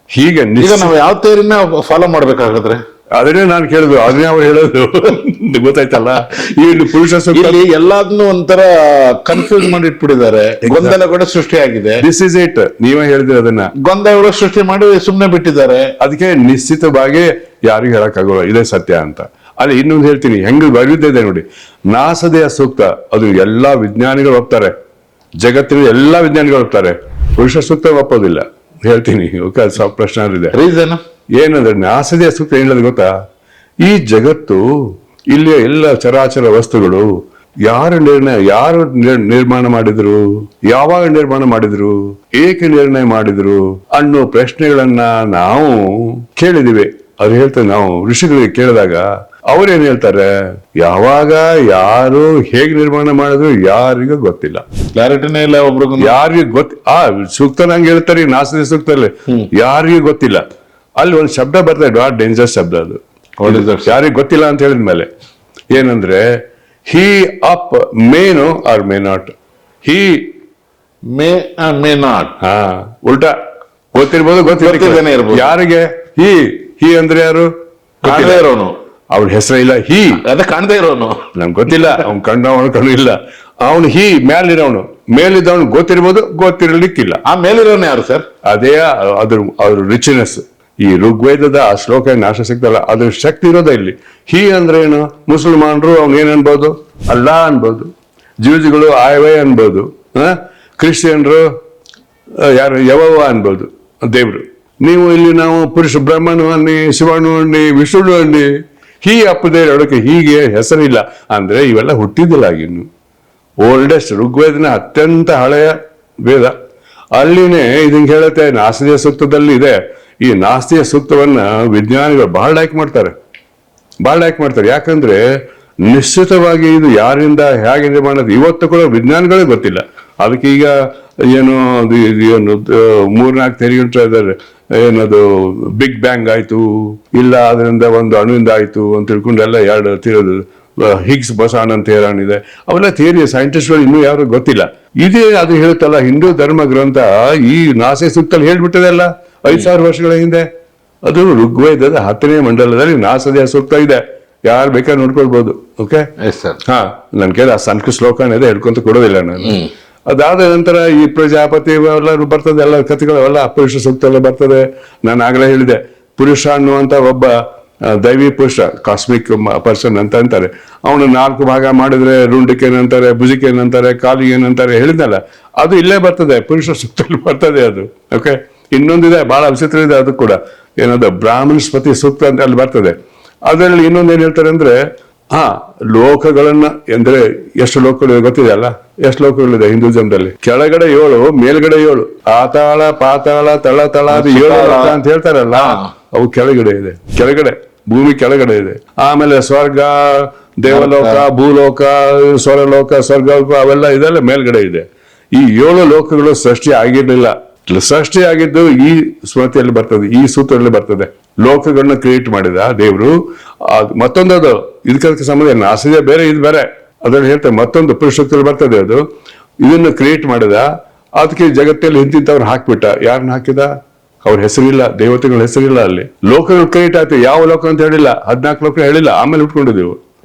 ಹೀಗೆ ಈಗ ನಾವು ಯಾವ ಥಿಯರಿನ ಫಾಲೋ ಮಾಡ್ಬೇಕಾಗಾದ್ರೆ? ಅದನ್ನೇ ನಾನು ಕೇಳುದು, ಅದನ್ನೇ ಅವ್ರು ಹೇಳೋದು. ಗೊತ್ತಾಯ್ತಲ್ಲ, ಈ ಪುರುಷ ಸೂಕ್ತ ಇಲ್ಲಿ ಎಲ್ಲಾದ್ನೂ ಒಂಥರ ಕನ್ಫ್ಯೂಸ್ ಮಾಡಿ ಇಟ್ಬಿಟ್ಟಿದ್ದಾರೆ. ಗೊಂದಲ ಕೂಡ ಸೃಷ್ಟಿಯಾಗಿದೆ. This is it. ನೀವೇ ಹೇಳಿದ್ರಿ ಅದನ್ನ. ಗೊಂದಲ ಸೃಷ್ಟಿ ಮಾಡಿ ಸುಮ್ನೆ ಬಿಟ್ಟಿದ್ದಾರೆ. ಅದಕ್ಕೆ ನಿಶ್ಚಿತವಾಗಿ ಯಾರಿಗೂ ಹೇಳಕ್ಕಾಗಲ್ಲ ಇದೇ ಸತ್ಯ ಅಂತ. ಅಲ್ಲಿ ಇನ್ನೊಂದು ಹೇಳ್ತೀನಿ, ಹೆಂಗ್ ಬರೆದಿದೆ ನೋಡಿ. ನಾಸದೇಯ ಸೂಕ್ತ ಅದು ಎಲ್ಲಾ ವಿಜ್ಞಾನಿಗಳು ಒಪ್ತಾರೆ, ಜಗತ್ತಿನ ಎಲ್ಲಾ ವಿಜ್ಞಾನಿಗಳು ಒಪ್ತಾರೆ. ಪುರುಷ ಸೂಕ್ತ ಒಪ್ಪೋದಿಲ್ಲ. ಹೇಳ್ತೀನಿ, ಸ್ವಲ್ಪ ಪ್ರಶ್ನೆ ಇದೆ. ರೀಸನ್ ಏನಂದ್ರೆ ನಾಸದೇಯ ಸೂಕ್ತ ಹೇಳೋದು ಗೊತ್ತಾ? ಈ ಜಗತ್ತು, ಇಲ್ಲಿ ಎಲ್ಲ ಚರಾಚರ ವಸ್ತುಗಳು ಯಾರು ನಿರ್ಮಾಣ ಮಾಡಿದ್ರು, ಯಾವಾಗ ನಿರ್ಮಾಣ ಮಾಡಿದ್ರು, ಏಕೆ ನಿರ್ಣಯ ಮಾಡಿದ್ರು ಅನ್ನೋ ಪ್ರಶ್ನೆಗಳನ್ನ ನಾವು ಕೇಳಿದಿವಿ. ಅವ್ರು ಹೇಳ್ತಾರೆ, ನಾವು ಋಷಿಗಳಿಗೆ ಕೇಳಿದಾಗ ಅವ್ರೇನ್ ಹೇಳ್ತಾರೆ, ಯಾವಾಗ ಯಾರು ಹೇಗೆ ನಿರ್ಮಾಣ ಮಾಡಿದ್ರು ಯಾರಿಗೂ ಗೊತ್ತಿಲ್ಲ, ಕ್ಲಾರಿಟಿನೇ ಇಲ್ಲ ಒಬ್ರಿಗೂ. ಯಾರಿಗೂ ಸೂಕ್ತ ನಂಗೆ ಹೇಳ್ತಾರೆ, ನಾಸದ ಸೂಕ್ತಲ್ಲಿ ಯಾರಿಗೂ ಗೊತ್ತಿಲ್ಲ. ಅಲ್ಲಿ ಒಂದು ಶಬ್ದ ಬರ್ತದೆ, ಡಾಟ್ ಡೇಂಜರ್ ಶಬ್ದ. ಅದು ಯಾರಿಗೂ ಗೊತ್ತಿಲ್ಲ ಅಂತ ಹೇಳಿದ್ಮೇಲೆ ಏನಂದ್ರೆ, he up may know or may not. He may not. ಉಲ್ಟಾ ಗೊತ್ತಿರ್ಬೋದು, ಗೊತ್ತಿಲ್ಲದೇನೆ ಇರ್ಬೋದು. ಯಾರಿಗೆ ಹಿ ಅಂದ್ರೆ ಯಾರು? ಕಾಣದೇ ಇರೋನು. ಅವ್ರ ಹೆಸರು ಇಲ್ಲ, ಹಿ ಅದ ಕಾಣದೇ ಇರೋನು. ನಮ್ಗೆ ಗೊತ್ತಿಲ್ಲ, ಅವ್ನು ಕಣ್ಣು ಇಲ್ಲ. ಅವನು ಮೇಲಿರೋನು, ಮೇಲಿದ್ದವನು ಗೊತ್ತಿರ್ಬೋದು, ಗೊತ್ತಿರ್ಲಿಕ್ಕಿಲ್ಲ. ಆ ಮೇಲಿರೋನು ಯಾರು ಸರ್? ಅದೇ ಅದ್ರ ರಿಚ್ನೆಸ್. ಈ ಋಗ್ವೇದದ ಆ ಶ್ಲೋಕ ನಾಶ ಸಿಗ್ತಲ್ಲ, ಅದ್ರ ಶಕ್ತಿ ಇರೋದ ಇಲ್ಲಿ. ಹಿ ಅಂದ್ರೆ ಏನು? ಮುಸಲ್ಮಾನರು ಅವ್ನು ಏನ್ ಅನ್ಬೋದು? ಅಲ್ಲಾ ಅನ್ಬೋದು. ಜ್ಯೂಸ್ಗಳು ಆಯವೇ ಅನ್ಬೋದು. ಕ್ರಿಶ್ಚಿಯನ್ರು ಯಾರು ಯವವ ಅನ್ಬೋದು, ದೇವ್ರು. ನೀವು ಇಲ್ಲಿ ನಾವು ಪುರುಷ ಬ್ರಹ್ಮನು ಅನ್ನಿ, ಶಿವನು ಅನ್ನಿ, ವಿಷ್ಣುನು ಅನ್ನಿ, ಹೀ ಅಪ್ಪದೇ ಹೇಳೋಕೆ ಹೀಗೆ ಹೆಸರಿಲ್ಲ ಅಂದ್ರೆ ಇವೆಲ್ಲ ಹುಟ್ಟಿದ್ದಿಲ್ಲ. ಇನ್ನು ಓಲ್ಡೆಸ್ಟ್ ಋಗ್ವೇದನ ಅತ್ಯಂತ ಹಳೆಯ ವೇದ. ಅಲ್ಲಿನೇ ಇದನ್ನ ಹೇಳುತ್ತೆ, ನಾಸ್ತಿಯ ಸೂಕ್ತದಲ್ಲಿ ಇದೆ. ಈ ನಾಸ್ತಿಯ ಸೂಕ್ತವನ್ನ ವಿಜ್ಞಾನಿಗಳು ಬಹಳ ಲೈಕ್ ಮಾಡ್ತಾರೆ. ಯಾಕಂದ್ರೆ ನಿಶ್ಚಿತವಾಗಿ ಇದು ಯಾರಿಂದ ಹೇಗೆ ನಿರ್ಮಾಣ, ಇವತ್ತು ಕೂಡ ವಿಜ್ಞಾನಿಗಳೇ ಗೊತ್ತಿಲ್ಲ. ಅದಕ್ಕೆ ಈಗ ಏನು 3-4 ತೆರಿಗೆ ಇದ್ದಾರೆ. ಏನದು ಬಿಗ್ ಬ್ಯಾಂಗ್ ಆಯ್ತು, ಇಲ್ಲ ಅದರಿಂದ ಒಂದು ಅಣುವಿಂದ ಆಯ್ತು ಅಂತ ತಿಳ್ಕೊಂಡು ಎಲ್ಲ 2 ತಿರೋದು ಹಿಗ್ಸ್ ಬಸಾನ್ ಅಂತ ಹೇಳಾಣಿದೆ. ಅವೆಲ್ಲ ಥಿಯರಿ ಸೈಂಟಿಸ್ಟ್ಗಳು ಇನ್ನೂ ಯಾರು ಗೊತ್ತಿಲ್ಲ. ಇದೇ ಅದು ಹೇಳುತ್ತಲ್ಲ, ಹಿಂದೂ ಧರ್ಮ ಗ್ರಂಥ ಈ ನಾಸೆ ಸೂಕ್ತಲ್ಲಿ ಹೇಳ್ಬಿಟ್ಟಿದೆ ಅಲ್ಲ 5000 ವರ್ಷಗಳ ಹಿಂದೆ. ಅದು ಋಗ್ವೇದದ 10ನೇ ಮಂಡಲದಲ್ಲಿ ನಾಸದೇಯ ಸೂಕ್ತ ಇದೆ. ಯಾರು ಬೇಕಾದ್ರೆ ನೋಡ್ಕೊಳ್ಬಹುದು. ಓಕೆ, ನನ್ ಕೇಳ ಸಂಸ್ಕೃತ ಶ್ಲೋಕನೇ ಇದೆ, ಹೇಳ್ಕೊಂತ ಕೊಡೋದಿಲ್ಲ ನಾನು. ಅದಾದ ನಂತರ ಈ ಪ್ರಜಾಪತಿ ಎಲ್ಲರೂ ಬರ್ತದೆ, ಎಲ್ಲ ಕಥೆಗಳೆಲ್ಲ ಪುರುಷ ಸೂಕ್ತ ಎಲ್ಲ ಬರ್ತದೆ. ನಾನು ಆಗಲೇ ಹೇಳಿದೆ, ಪುರುಷ ಅನ್ನುವಂತ ಒಬ್ಬ ದೈವಿ ಪುರುಷ, ಕಾಸ್ಮಿಕ್ ಪರ್ಸನ್ ಅಂತ ಅಂತಾರೆ. ಅವನು 4 ಭಾಗ ಮಾಡಿದ್ರೆ ರುಂಡಕ್ಕೆ ಏನಂತಾರೆ, ಭುಜಕ್ಕೆ ಏನಂತಾರೆ, ಕಾಲಿಗೆ ಏನಂತಾರೆ ಹೇಳಿದ್ನಲ್ಲ, ಅದು ಇಲ್ಲೇ ಬರ್ತದೆ, ಪುರುಷ ಸೂಕ್ತದಲ್ಲಿ ಬರ್ತದೆ ಅದು. ಓಕೆ, ಇನ್ನೊಂದಿದೆ ಬಹಳ ವಿಚಿತ್ರ ಇದೆ, ಅದು ಕೂಡ ಏನದು ಬ್ರಾಹ್ಮಣಸ್ಪತಿ ಸೂಕ್ತ ಅಂತ ಅಲ್ಲಿ ಬರ್ತದೆ. ಅದರಲ್ಲಿ ಇನ್ನೊಂದೇನ್ ಹೇಳ್ತಾರೆ ಅಂದ್ರೆ, ಲೋಕಗಳನ್ನ ಅಂದ್ರೆ ಎಷ್ಟು ಲೋಕಗಳು ಗೊತ್ತಿದೆ ಅಲ್ಲ, ಎಷ್ಟು ಲೋಕಗಳಿದೆ ಹಿಂದೂಜಮ್ದಲ್ಲಿ? ಕೆಳಗಡೆ 7, ಮೇಲ್ಗಡೆ 7. ಆತಾಳ, ಪಾತಾಳ, ತಳ, ತಳ, ಅದು 7 ಅಂತ ಹೇಳ್ತಾರಲ್ಲ, ಅವು ಕೆಳಗಡೆ ಇದೆ. ಕೆಳಗಡೆ ಭೂಮಿ ಕೆಳಗಡೆ ಇದೆ. ಆಮೇಲೆ ಸ್ವರ್ಗ, ದೇವಲೋಕ, ಭೂಲೋಕ, ಸ್ವರಲೋಕ, ಸ್ವರ್ಗಲೋಕ ಅವೆಲ್ಲ ಇದೆಲ್ಲ ಮೇಲ್ಗಡೆ ಇದೆ. ಈ 7 ಲೋಕಗಳು ಸೃಷ್ಟಿ ಆಗಿರ್ಲಿಲ್ಲ. ಸೃಷ್ಟಿ ಆಗಿದ್ದು ಈ ಸ್ಮೃತಿಯಲ್ಲಿ ಬರ್ತದೆ, ಈ ಸೂತ್ರದಲ್ಲಿ ಬರ್ತದೆ. ಲೋಕಗಳನ್ನ ಕ್ರಿಯೇಟ್ ಮಾಡಿದ ದೇವರು. ಮತ್ತೊಂದದು ಇದಕ್ಕೆ ಸಂಬಂಧ ನಾಸದೇ ಬೇರೆ, ಇದು ಬೇರೆ. ಅದ್ರಲ್ಲಿ ಹೇಳ್ತಾರೆ ಮತ್ತೊಂದು ಉಪನಿಷತ್ತಲ್ಲಿ ಬರ್ತದೆ ಅದು. ಇದನ್ನು ಕ್ರಿಯೇಟ್ ಮಾಡಿದ, ಅದಕ್ಕೆ ಜಗತ್ತಲ್ಲಿ ಇಂತಿಂತವ್ರು ಹಾಕ್ಬಿಟ್ಟ. ಯಾರನ್ನ ಹಾಕಿದ? ಅವ್ರ ಹೆಸರಿಲ್ಲ, ದೇವತೆಗಳ ಹೆಸರಿಲ್ಲ ಅಲ್ಲಿ. ಲೋಕಗಳು ಕ್ರಿಯೇಟ್ ಆಯ್ತು. ಯಾವ ಲೋಕ ಅಂತ ಹೇಳಿಲ್ಲ, 14 ಲೋಕ ಹೇಳಿಲ್ಲ, ಆಮೇಲೆ ಉಟ್ಕೊಂಡಿದ್ದೆವು.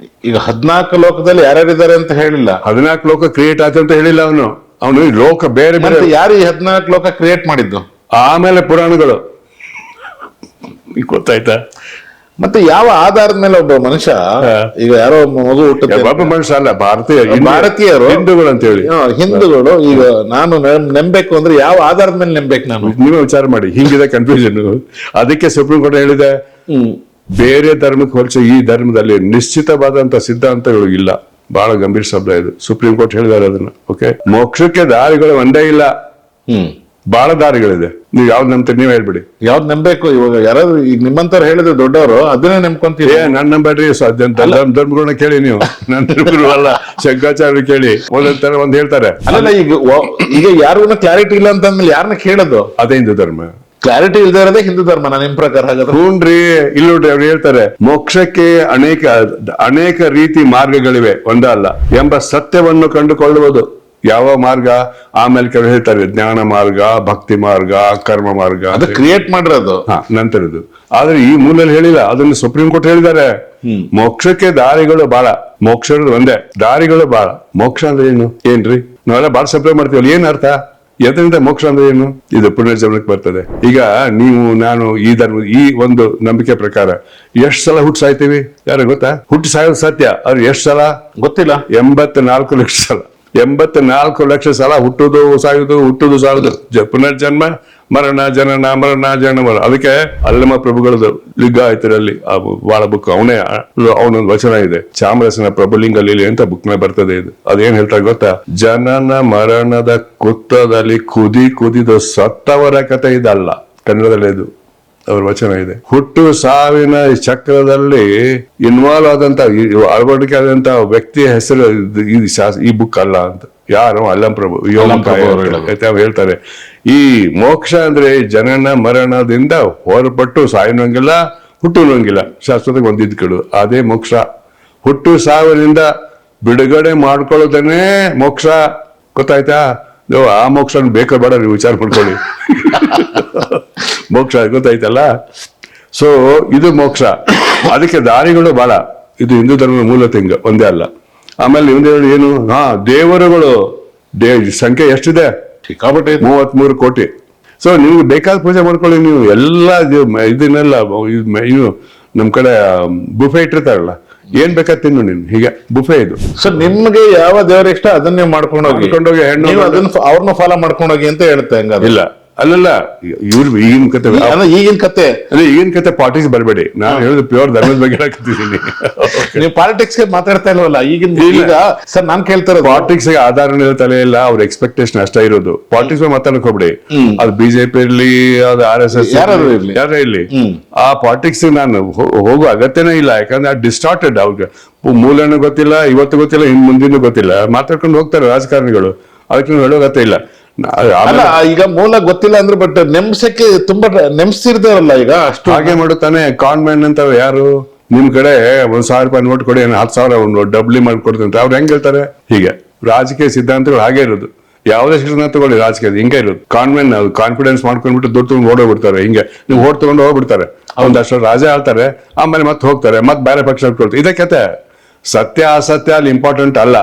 ಈಗ 14 ಲೋಕದಲ್ಲಿ ಯಾರ್ಯಾರಿದ್ದಾರೆ ಅಂತ ಹೇಳಿಲ್ಲ, 14 ಲೋಕ ಕ್ರಿಯೇಟ್ ಆಯ್ತು ಅಂತ ಹೇಳಿಲ್ಲ ಅವನು ಲೋಕ ಬೇರೆ ಬೇರೆ. ಮತ್ತೆ ಯಾರು ಈ 14 ಲೋಕ ಕ್ರಿಯೇಟ್ ಮಾಡಿದ್ದು? ಆಮೇಲೆ ಪುರಾಣಗಳು. ಈಗ ಗೊತ್ತಾಯ್ತಾ? ಮತ್ತೆ ಯಾವ ಆಧಾರದ ಮೇಲೆ ಒಬ್ಬ ಮನುಷ್ಯ, ಈಗ ಯಾರೋ ಮಗು ಹುಟ್ಟುತ್ತೆ, ಒಬ್ಬ ಮನುಷ್ಯ ಅಲ್ಲ, ಭಾರತೀಯರು ಹಿಂದೂಗಳು ಅಂತ ಹೇಳಿ, ಹಿಂದೂಗಳು, ಈಗ ನಾನು ನಂಬೇಕು ಅಂದ್ರೆ ಯಾವ ಆಧಾರದ ಮೇಲೆ ನಂಬೇಕು ನಾನು? ನೀವೇ ವಿಚಾರ ಮಾಡಿ. ಹಿಂಗಿದೆ ಕನ್ಫ್ಯೂಷನ್. ಅದಕ್ಕೆ ಸುಪ್ರೀಂ ಕೋರ್ಟ್ ಹೇಳಿದೆ, ಬೇರೆ ಧರ್ಮಕ್ಕೆ ಹೋಲಿಸಿ ಈ ಧರ್ಮದಲ್ಲಿ ನಿಶ್ಚಿತವಾದಂತ ಸಿದ್ಧಾಂತಗಳು ಇಲ್ಲ. ಬಹಳ ಗಂಭೀರ ಶಬ್ದ ಇದು, ಸುಪ್ರೀಂ ಕೋರ್ಟ್ ಹೇಳಿದಾರೆ ಅದನ್ನ. ಓಕೆ, ಮೋಕ್ಷಕ್ಕೆ ದಾರಿಗಳು ಒಂದೇ ಇಲ್ಲ, ಬಹಳ ದಾರಿಗಳಿದೆ. ನೀವು ಯಾವ್ದು ನಂಬ್ತೀರಿ ನೀವ್ ಹೇಳ್ಬಿಡಿ. ಯಾವ್ದು ನಂಬೇಕು? ಇವಾಗ ಯಾರಾದ್ರು ಈಗ ನಿಮ್ಮಂತವ್ರು ಹೇಳಿದ್ರೆ ದೊಡ್ಡವರು ಅದನ್ನೇ ನಂಬ್ಕೊಂತೀರಿ. ನಾನ್ ನಂಬೇಡ್ರಿ, ಧರ್ಮಗಳನ್ನ ಕೇಳಿ ನೀವು. ನನ್ನ ಧರ್ಮಗಳು ಅಲ್ಲ, ಶಂಕರಾಚಾರ್ಯ ಕೇಳಿ. ಒಂದೊಂದ್ ಒಂದ್ ಹೇಳ್ತಾರೆ. ಅಲ್ಲ, ಈಗ ಯಾರಿಗೂ ಕ್ಲಾರಿಟಿ ಇಲ್ಲ ಅಂತಂದ್ಮೇಲೆ ಯಾರನ್ನ ಕೇಳೋದು? ಅದೇ ಹಿಂದೂ ಧರ್ಮ. ಕ್ಲಾರಿಟಿ ಇಲ್ದೇ ಇರೋದೇ ಹಿಂದೂ ಧರ್ಮ ನಿಮ್ ಪ್ರಕಾರ ಹಾಗಾದ್ರೆ? ಹೂನ್ರಿ, ಇಲ್ಲಿ ನೋಡ್ರಿ, ಅವ್ರು ಹೇಳ್ತಾರೆ ಮೋಕ್ಷಕ್ಕೆ ಅನೇಕ ರೀತಿ ಮಾರ್ಗಗಳಿವೆ, ಒಂದಲ್ಲ ಎಂಬ ಸತ್ಯವನ್ನು ಕಂಡುಕೊಳ್ಳುವುದು. ಯಾವ ಮಾರ್ಗ? ಆಮೇಲೆ ಕೆಲವು ಹೇಳ್ತಾರೆ ಜ್ಞಾನ ಮಾರ್ಗ, ಭಕ್ತಿ ಮಾರ್ಗ, ಕರ್ಮ ಮಾರ್ಗ. ಅದು ಕ್ರಿಯೇಟ್ ಮಾಡಿರೋದು ನಂತರದ್ದು. ಆದ್ರೆ ಈ ಮೂಲಲ್ಲಿ ಹೇಳಿಲ್ಲ, ಅದನ್ನು ಸುಪ್ರೀಂ ಕೋರ್ಟ್ ಹೇಳಿದ್ದಾರೆ. ಮೋಕ್ಷಕ್ಕೆ ದಾರಿಗಳು ಬಾಳ, ಮೋಕ್ಷ ಒಂದೇ, ದಾರಿಗಳು ಬಾಳ. ಮೋಕ್ಷ ಅಂದ್ರೆ ಏನು? ಏನ್ರಿ ನಾವೆಲ್ಲ ಬಾಳ ಸಪ್ಲೈ ಮಾಡ್ತೀವಲ್ಲ, ಏನ್ ಅರ್ಥ? ಎದರಿಂದ ಮೋಕ್ಷ ಅಂದ್ರೆ ಏನು? ಇದು ಪುನರ್ಜನ್ಮಕ್ಕೆ ಬರ್ತದೆ. ಈಗ ನೀವು ನಾನು ಈ ಧರ್ಮ ಈ ಒಂದು ನಂಬಿಕೆ ಪ್ರಕಾರ ಎಷ್ಟ್ ಸಲ ಹುಟ್ಟು ಸಾಯ್ತೀವಿ? ಯಾರು ಗೊತ್ತಾ? ಹುಟ್ಟು ಸಾಯೋದು ಸತ್ಯ, ಅವ್ರು ಎಷ್ಟ್ ಸಲ ಗೊತ್ತಿಲ್ಲ. 84 ಲಕ್ಷ ಸಲ. 84 ಲಕ್ಷ ಸಲ ಹುಟ್ಟುದು ಸಾಯುದು, ಹುಟ್ಟುದು ಸಾಯುದು, ಪುನರ್ಜನ್ಮ, ಮರಣ ಜನನ, ಮರಣ ಜನನ. ಅದಕ್ಕೆ ಅಲ್ಲಮ ಪ್ರಭುಗಳದು ಲಿಂಗಾಯತರಲ್ಲಿ ಬಹಳ ಬುಕ್, ಅವನೊಂದು ವಚನ ಇದೆ, ಚಾಮರಸನ ಪ್ರಭುಲಿಂಗ ಲೀಲೆ ಅಂತ ಬುಕ್ ನ ಬರ್ತದೆ. ಇದು ಅದೇನ್ ಹೇಳ್ತಾರೆ ಗೊತ್ತಾ? ಜನನ ಮರಣದ ಕುತ್ತದಲ್ಲಿ ಕುದಿದು ಸತ್ತವರ ಕಥೆ ಇದಲ್ಲ. ಕನ್ನಡದಲ್ಲಿ ಇದು ಅವ್ರ ವಚನ ಇದೆ. ಹುಟ್ಟು ಸಾವಿನ ಚಕ್ರದಲ್ಲಿ ಇನ್ವಾಲ್ವ್ ಆದಂತ, ಅಳವಡಿಕೆ ಆದಂತ ವ್ಯಕ್ತಿಯ ಹೆಸರು ಈ ಬುಕ್ ಅಲ್ಲ ಅಂತ. ಯಾರು? ಅಲ್ಲಂ ಪ್ರಭು ಹೇಳ್ತಾರೆ. ಈ ಮೋಕ್ಷ ಅಂದ್ರೆ ಜನನ ಮರಣದಿಂದ ಹೊರಪಟ್ಟು ಸಾಯನಂಗಿಲ್ಲ, ಹುಟ್ಟುನಂಗಿಲ್ಲ, ಶಾಶ್ವತಕ್ಕೆ ಒಂದಿದ್ ಕೆಡು, ಅದೇ ಮೋಕ್ಷ. ಹುಟ್ಟು ಸಾವಿನಿಂದ ಬಿಡುಗಡೆ ಮಾಡ್ಕೊಳ್ಳೋದನ್ನೇ ಮೋಕ್ಷ. ಗೊತ್ತಾಯ್ತಾ? ಆ ಮೋಕ್ಷ ಬೇಕಾ ಬೇಡ ನೀವು ವಿಚಾರ ಮಾಡ್ಕೊಳ್ಳಿ. ಮೋಕ್ಷ ಗೊತ್ತಾಯ್ತಲ್ಲ? ಸೊ ಇದು ಮೋಕ್ಷ. ಅದಕ್ಕೆ ದಾರಿಗಳು ಬಹಳ. ಇದು ಹಿಂದೂ ಧರ್ಮದ ಮೂಲ ತಿಂಗ ಒಂದೇ ಅಲ್ಲ. ಆಮೇಲೆ ಏನು? ದೇವರುಗಳು ಸಂಖ್ಯೆ ಎಷ್ಟಿದೆ? 33 ಕೋಟಿ. ಸೊ ನಿಮ್ಗೆ ಬೇಕಾದ ಪೂಜೆ ಮಾಡ್ಕೊಳ್ಳಿ ನೀವು. ಎಲ್ಲ ಇದನ್ನೆಲ್ಲ ಇವು ನಮ್ ಕಡೆ ಬುಫೆ ಇಟ್ಟಿರ್ತಾರಲ್ಲ, ಏನ್ ಬೇಕಾದ ತಿನ್ನು ನೀನು. ಹೀಗೆ ಬುಫೆ ಇದು. ಸೊ ನಿಮ್ಗೆ ಯಾವ ದೇವರ ಇಷ್ಟ ಅದನ್ನೇ ಮಾಡ್ಕೊಂಡೋಗಿ ಹೆಣ್ಣು ಅವ್ರನ್ನ ಫಾಲೋ ಮಾಡ್ಕೊಂಡೋಗಿ ಅಂತ ಹೇಳುತ್ತೆ. ಇಲ್ಲ, ಅಲ್ಲಲ್ಲ, ಇವ್ರು ಈಗಿನ ಕತೆ ಈಗಿನ ಕತೆ ಪಾಲಿಟಿಕ್ಸ್ ಬರಬೇಡಿ. ನಾನು ಹೇಳುದು ಪ್ಯೂರ್ ಧರ್ಮದ ಬಗ್ಗೆ ಹೇಳ್ತಿದ್ದೀನಿ. ನೀವು ಪಾಲಿಟಿಕ್ಸ್ ಮಾತಾಡ್ತಾ ಇಲ್ವಲ್ಲ ಈಗ? ಸರ್ ನಾನ್ ಕೇಳ್ತಾರೆ, ಪಾಲಿಟಿಕ್ಸ್ ಆಧಾರ ತಲೆ ಇಲ್ಲ, ಅವ್ರ ಎಕ್ಸ್ಪೆಕ್ಟೇಷನ್ ಅಷ್ಟೇ ಇರೋದು. ಪಾಲಿಟಿಕ್ಸ್ ಮಾತಾಡಕ್ ಹೋಗ್ಬಿಡಿ. ಅದು ಬಿಜೆಪಿ ಇರ್ಲಿ, ಅದು RSS ಯಾರೇ ಇರ್ಲಿ, ಆ ಪಾಲಿಟಿಕ್ಸ್ ನಾನು ಹೋಗೋ ಅಗತ್ಯನೇ ಇಲ್ಲ. ಯಾಕಂದ್ರೆ ಡಿಸ್ಟಾರ್ಟೆಡ್. ಅವ್ರಿಗೆ ಮೂಲನೂ ಗೊತ್ತಿಲ್ಲ, ಇವತ್ತು ಗೊತ್ತಿಲ್ಲ, ಮುಂದಿನ ಗೊತ್ತಿಲ್ಲ, ಮಾತಾಡ್ಕೊಂಡು ಹೋಗ್ತಾರೆ ರಾಜಕಾರಣಿಗಳು. ಅದಕ್ಕೆ ಹೇಳೋ ಅಗತ್ಯ ಇಲ್ಲ. ಅಲ್ಲ, ಈಗ ಮೂಲ ಗೊತ್ತಿಲ್ಲ ಅಂದ್ರೆ, ಬಟ್ ನೆಮ್ಸಕ್ಕೆ ತುಂಬಾ ನೆಮ್ಸಿರ್ತಾರಲ್ಲ ಈಗ. ಅಷ್ಟು ಹಾಗೆ ಮಾಡುತ್ತಾನೆ. ಕಾನ್ವೆಂಟ್ ಅಂತ ಯಾರು ನಿಮ್ ಕಡೆ 1,000 ರೂಪಾಯಿ ನೋಟ್ ಕೊಡಿ, 10,000 ಡಬ್ಲಿ ಮಾಡ್ಕೊಡ್ತೀನಿ ಅವ್ರು ಹೆಂಗ್ ಹೇಳ್ತಾರೆ? ಹೀಗೆ ರಾಜಕೀಯ ಸಿದ್ಧಾಂತಗಳು ಹಾಗೆ ಇರೋದು. ಯಾವುದೇ ಶಿಕ್ಷಣ ತಗೊಳ್ಳಿ, ರಾಜಕೀಯ ಹಿಂಗೆ ಇರೋದು. ಕಾನ್ವೆಂಟ್ ಕಾನ್ಫಿಡೆನ್ಸ್ ಮಾಡ್ಕೊಂಡ್ಬಿಟ್ಟು ದುಡ್ಡು ತಗೊಂಡು ಓಡೋಗ್ಬಿಡ್ತಾರೆ. ಹಿಂಗೆ ನೀವು ಓಟ್ ತಗೊಂಡು ಹೋಗ್ಬಿಡ್ತಾರೆ. ಒಂದಷ್ಟು ರಾಜ ಆಳ್ತಾರೆ, ಆಮೇಲೆ ಮತ್ತೆ ಹೋಗ್ತಾರೆ, ಮತ್ತೆ ಬೇರೆ ಪಕ್ಷ ಕೊಡ್ತಾರೆ. ಇದೇ ಕತೆ. ಸತ್ಯ ಅಸತ್ಯ ಅಲ್ಲಿ ಇಂಪಾರ್ಟೆಂಟ್ ಅಲ್ಲ.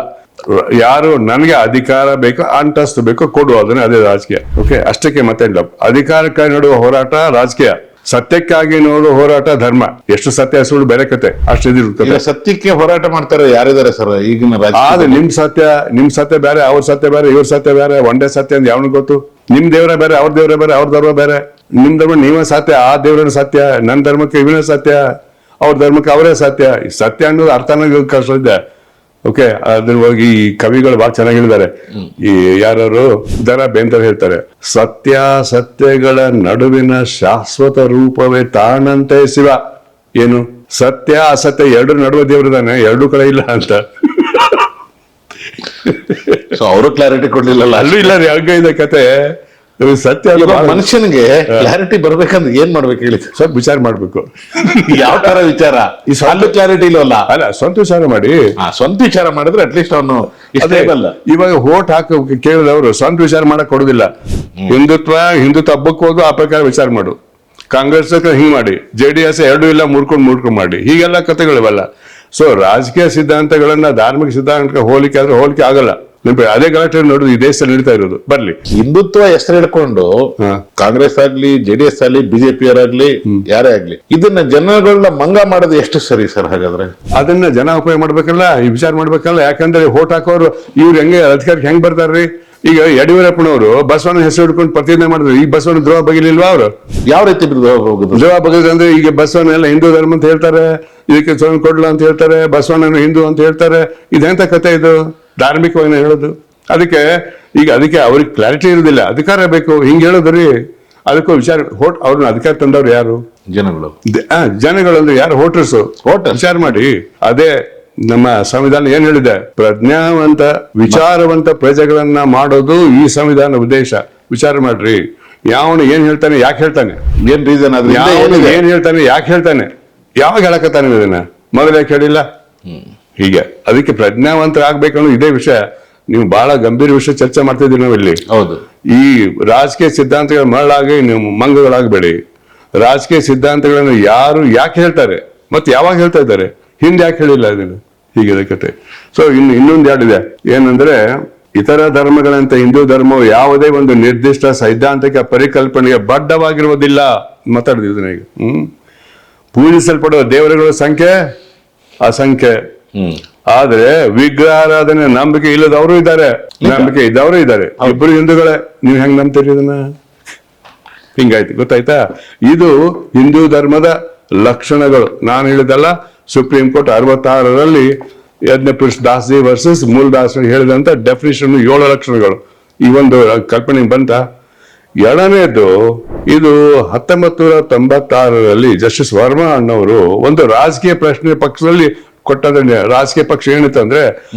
ಯಾರು ನನಗೆ ಅಧಿಕಾರ ಬೇಕು, ಅಂತಸ್ತು ಬೇಕು, ಕೊಡು, ಅದನ್ನೇ ಅದೇ ರಾಜಕೀಯ. ಓಕೆ, ಅಷ್ಟಕ್ಕೆ ಮತ್ತೆ ಅಧಿಕಾರಕ್ಕಾಗಿ ನೋಡುವ ಹೋರಾಟ ರಾಜಕೀಯ, ಸತ್ಯಕ್ಕಾಗಿ ನೋಡುವ ಹೋರಾಟ ಧರ್ಮ. ಎಷ್ಟು ಸತ್ಯ ಸುಳ್ಳು ಬೇರೆ ಕತೆ. ಅಷ್ಟಿರುತ್ತೆ. ಸತ್ಯಕ್ಕೆ ಹೋರಾಟ ಮಾಡ್ತಾರೆ ಯಾರಿದ್ದಾರೆ ಸರ್ ಈಗಿನ? ಆದ್ರೆ ನಿಮ್ ಸತ್ಯ ಬೇರೆ, ಅವ್ರ ಸತ್ಯ ಬೇರೆ, ಇವ್ರ ಸತ್ಯ ಬೇರೆ. ಒಂದೇ ಸತ್ಯ ಅಂತ ಯಾವನಿಗೆ ಗೊತ್ತು? ನಿಮ್ ದೇವರ ಬೇರೆ, ಅವ್ರ ದೇವರ ಬೇರೆ, ಅವ್ರ ಧರ್ಮ ಬೇರೆ. ನಿಮ್ ಧರ್ಮ ನೀವೇ ಸತ್ಯ, ಆ ದೇವರ ಸತ್ಯ. ನನ್ನ ಧರ್ಮಕ್ಕೆ ಇವನೇ ಸತ್ಯ, ಅವ್ರ ಧರ್ಮಕ್ಕೆ ಅವರೇ ಸತ್ಯ. ಸತ್ಯ ಅನ್ನೋದು ಅರ್ಥನ ಕಷ್ಟ ಇದೆ. ಓಕೆ, ಅದ್ರ ಹೋಗಿ ಈ ಕವಿಗಳು ಬಹಳ ಚೆನ್ನಾಗಿ ಹೇಳಿದ್ದಾರೆ. ಈ ಯಾರು ದರ ಬೇಂದ್ರ ಹೇಳ್ತಾರೆ, ಸತ್ಯಾಸತ್ಯಗಳ ನಡುವಿನ ಶಾಶ್ವತ ರೂಪವೇ ತಾನಂತೆ ಶಿವ. ಏನು? ಸತ್ಯ ಅಸತ್ಯ ಎರಡರ ನಡುವೆ ದೇವರಿದಾನೆ, ಎರಡೂ ಕಡೆ ಇಲ್ಲ ಅಂತ. ಅವರು ಕ್ಲಾರಿಟಿ ಕೊಡ್ಲಿಲ್ಲ. ಅಲ್ಲೂ ಇಲ್ಲ ರೀ, ಹಂಗ ಇದೆ ಕತೆ. ಸತ್ಯ ಅದು ಇವಾಗ ಬಹಳ ಮನುಷ್ಯನಿಗೆ ಕ್ಲಾರಿಟಿ ಬರ್ಬೇಕಂದ್ರೆ ಏನ್ ಮಾಡ್ಬೇಕು ಹೇಳಿ ಸರ್? ಸ್ವಲ್ಪ ವಿಚಾರ ಮಾಡ್ಬೇಕು. ಯಾವ ತರ ವಿಚಾರ? ಈ ಸ್ವಂತ ಕ್ಲಾರಿಟಿ ಇಲ್ವಲ್ಲ. ಅಲ್ಲ, ಸ್ವಂತ ವಿಚಾರ ಮಾಡಿ. ಸ್ವಂತ ವಿಚಾರ ಮಾಡಿದ್ರೆ ಅಟ್ಲೀಸ್ಟ್ ಅವನು ಅದೇ ಇವಾಗ ಹೋಟ್ ಹಾಕ ಕೇಳಿದವರು ಸ್ವಂತ ವಿಚಾರ ಮಾಡಕ್ ಕೊಡುದಿಲ್ಲ. ಹಿಂದುತ್ವ ಹಬ್ಬಕ್ಕೆ ಹೋದು ಆ ಪ್ರಕಾರ ವಿಚಾರ ಮಾಡು. ಕಾಂಗ್ರೆಸ್ ಹಿಂಗ್ ಮಾಡಿ, JDS ಎರಡು ಇಲ್ಲ ಮೂರ್ಕೊಂಡು ಮಾಡಿ, ಹೀಗೆಲ್ಲ ಕಥೆಗಳಿವಲ್ಲ. ಸೊ ರಾಜಕೀಯ ಸಿದ್ಧಾಂತಗಳನ್ನ ಧಾರ್ಮಿಕ ಸಿದ್ಧಾಂತಕ್ಕೆ ಹೋಲಿಕೆ ಆದ್ರೆ ಹೋಲಿಕೆ ಆಗಲ್ಲ. ಅದೇ ಗಲಾಟೆ ನೋಡುದು ಈ ದೇಶದಲ್ಲಿ ನಡೀತಾ ಇರೋದು. ಬರ್ಲಿ, ಹಿಂದುತ್ವ ಹೆಸರು ಹಿಡ್ಕೊಂಡು ಕಾಂಗ್ರೆಸ್ ಆಗ್ಲಿ JDS ಆಗ್ಲಿ BJP ಯಾರೇ ಆಗ್ಲಿ ಇದನ್ನ ಜನಗಳನ್ನ ಮಂಗ ಮಾಡೋದು ಎಷ್ಟು ಸರಿ ಸರ್? ಹಾಗಾದ್ರೆ ಅದನ್ನ ಜನ ಉಪಯೋಗ ಮಾಡ್ಬೇಕಲ್ಲ, ಈ ವಿಚಾರ ಮಾಡ್ಬೇಕಲ್ಲ. ಯಾಕಂದ್ರೆ ಹೋಟ್ ಹಾಕೋರು ಇವ್ರು ಹೆಂಗೆ ಅಧಿಕಾರಕ್ಕೆ ಹೆಂಗ್ ಬರ್ತಾರ್ರಿ? ಈಗ ಯಡಿಯೂರಪ್ಪನವರು ಬಸವಣ್ಣ ಹೆಸರು ಹಿಡ್ಕೊಂಡು ಪ್ರತಿಜ್ಞೆ ಮಾಡಿದ್ರು. ಈಗ ಬಸವಣ್ಣ ದ್ರೋಹ ಬಗಿಲಿಲ್ವಾ ಅವರು? ಯಾವ ರೀತಿ ದ್ರೋಹ ಬಗೆದಂದ್ರೆ ಈಗ ಬಸವಣ್ಣ ಎಲ್ಲ ಹಿಂದೂ ಧರ್ಮ ಅಂತ ಹೇಳ್ತಾರೆ, ಇದಕ್ಕೆ ಸ್ವಯಂ ಕೊಡ್ಲ ಅಂತ ಹೇಳ್ತಾರೆ, ಬಸವಣ್ಣನ ಹಿಂದೂ ಅಂತ ಹೇಳ್ತಾರೆ. ಇದೆಂತ ಕತೆ ಇದು? ಧಾರ್ಮಿಕವಾಗಿ ಹೇಳೋದು. ಅದಕ್ಕೆ ಅವ್ರಿಗೆ ಕ್ಲಾರಿಟಿ ಇರುದಿಲ್ಲ. ಅಧಿಕಾರ ಬೇಕು ಹಿಂಗ್ ಹೇಳೋದ್ರಿ. ಅದಕ್ಕೂ ವಿಚಾರ ಅವ್ರನ್ನ ಅಧಿಕಾರ ತಂದವ್ರು ಯಾರು? ಜನಗಳು ಅಂದ್ರೆ ಯಾರು? ವೋಟರ್ಸ್. ವಿಚಾರ ಮಾಡಿ. ಅದೇ ನಮ್ಮ ಸಂವಿಧಾನ ಏನ್ ಹೇಳಿದೆ? ಪ್ರಜ್ಞಾವಂತ ವಿಚಾರವಂತ ಪ್ರಜೆಗಳನ್ನ ಮಾಡೋದು ಈ ಸಂವಿಧಾನ ಉದ್ದೇಶ. ವಿಚಾರ ಮಾಡ್ರಿ. ಯಾವನು ಏನ್ ಹೇಳ್ತಾನೆ, ಯಾಕೆ ಹೇಳ್ತಾನೆ, ಏನ್ ರೀಸನ್ ಅದ್ರ ಏನ್ ಹೇಳ್ತಾನೆ, ಯಾಕೆ ಹೇಳ್ತಾನೆ, ಯಾವಾಗ ಹೇಳಕತ್ತಾನೆ ಇದನ್ನ, ಮೊದಲು ಯಾಕೆ ಹೇಳಿಲ್ಲ? ಹೀಗೆ ಅದಕ್ಕೆ ಪ್ರಜ್ಞಾವಂತರಾಗ್ಬೇಕನ್ನೋ ಇದೇ ವಿಷಯ. ನೀವು ಬಹಳ ಗಂಭೀರ ವಿಷಯ ಚರ್ಚೆ ಮಾಡ್ತಿದ್ದೀವಿ ನಾವಿಲ್ಲಿ. ಹೌದು. ಈ ರಾಜಕೀಯ ಸಿದ್ಧಾಂತಗಳ ಮರಳಾಗಿ ನೀವು ಮಂಗಗಳಾಗಬೇಡಿ. ರಾಜಕೀಯ ಸಿದ್ಧಾಂತಗಳನ್ನು ಯಾರು ಯಾಕೆ ಹೇಳ್ತಾರೆ ಮತ್ತೆ ಯಾವಾಗ ಹೇಳ್ತಾ ಇದ್ದಾರೆ, ಹಿಂದೆ ಯಾಕೆ ಹೇಳಿಲ್ಲ ಇದನ್ನು? ಹೀಗಿದೆ ಕತೆ. ಸೊ ಇನ್ನೊಂದು ಹೇಳಿದೆ ಏನಂದ್ರೆ, ಇತರ ಧರ್ಮಗಳಂತೆ ಹಿಂದೂ ಧರ್ಮವು ಯಾವುದೇ ಒಂದು ನಿರ್ದಿಷ್ಟ ಸೈದ್ಧಾಂತಿಕ ಪರಿಕಲ್ಪನೆಗೆ ಬದ್ಧವಾಗಿರುವುದಿಲ್ಲ. ಮಾತಾಡಿದ ಈಗ ಪೂಜಿಸಲ್ಪಡುವ ದೇವರುಗಳ ಸಂಖ್ಯೆ ಅಸಂಖ್ಯೆ. ಆದ್ರೆ ವಿಗ್ರಹಾರಾಧನೆ ನಂಬಿಕೆ ಇಲ್ಲದವರು ಇದ್ದಾರೆ, ನಂಬಿಕೆ ಇದ್ದವರು ಇದ್ದಾರೆ. ಇಬ್ಬರು ಹಿಂದೂಗಳೇ. ನೀವು ಹೆಂಗ್ ನಂಬ್ತೀರಿ ಇದನ್ನ? ಹಿಂಗಾಯ್ತು, ಗೊತ್ತಾಯ್ತಾ? ಇದು ಹಿಂದೂ ಧರ್ಮದ ಲಕ್ಷಣಗಳು. ನಾನು ಹೇಳಿದಲ್ಲ, ಸುಪ್ರೀಂ ಕೋರ್ಟ್ 66ರಲ್ಲಿ ಯಜ್ಞಪುರುಷ ದಾಸ್ಜಿ ವರ್ಸಸ್ ಮೂಲ್ದಾಸ್ ಹೇಳಿದಂತ ಡೆಫಿನಿಷನ್ 7 ಲಕ್ಷಣಗಳು. ಈ ಒಂದು ಕಲ್ಪನೆ ಬಂತ. ಎರಡನೇದು, ಇದು 1996ರಲ್ಲಿ ಜಸ್ಟಿಸ್ ವರ್ಮಾ ಅನ್ನೋರು ಒಂದು ರಾಜಕೀಯ ಪ್ರಶ್ನೆ ಪಕ್ಷದಲ್ಲಿ ಕೊಟ್ಟದ್ರೆ, ರಾಜಕೀಯ ಪಕ್ಷ ಏನಿತ್ತಂದ್ರೆ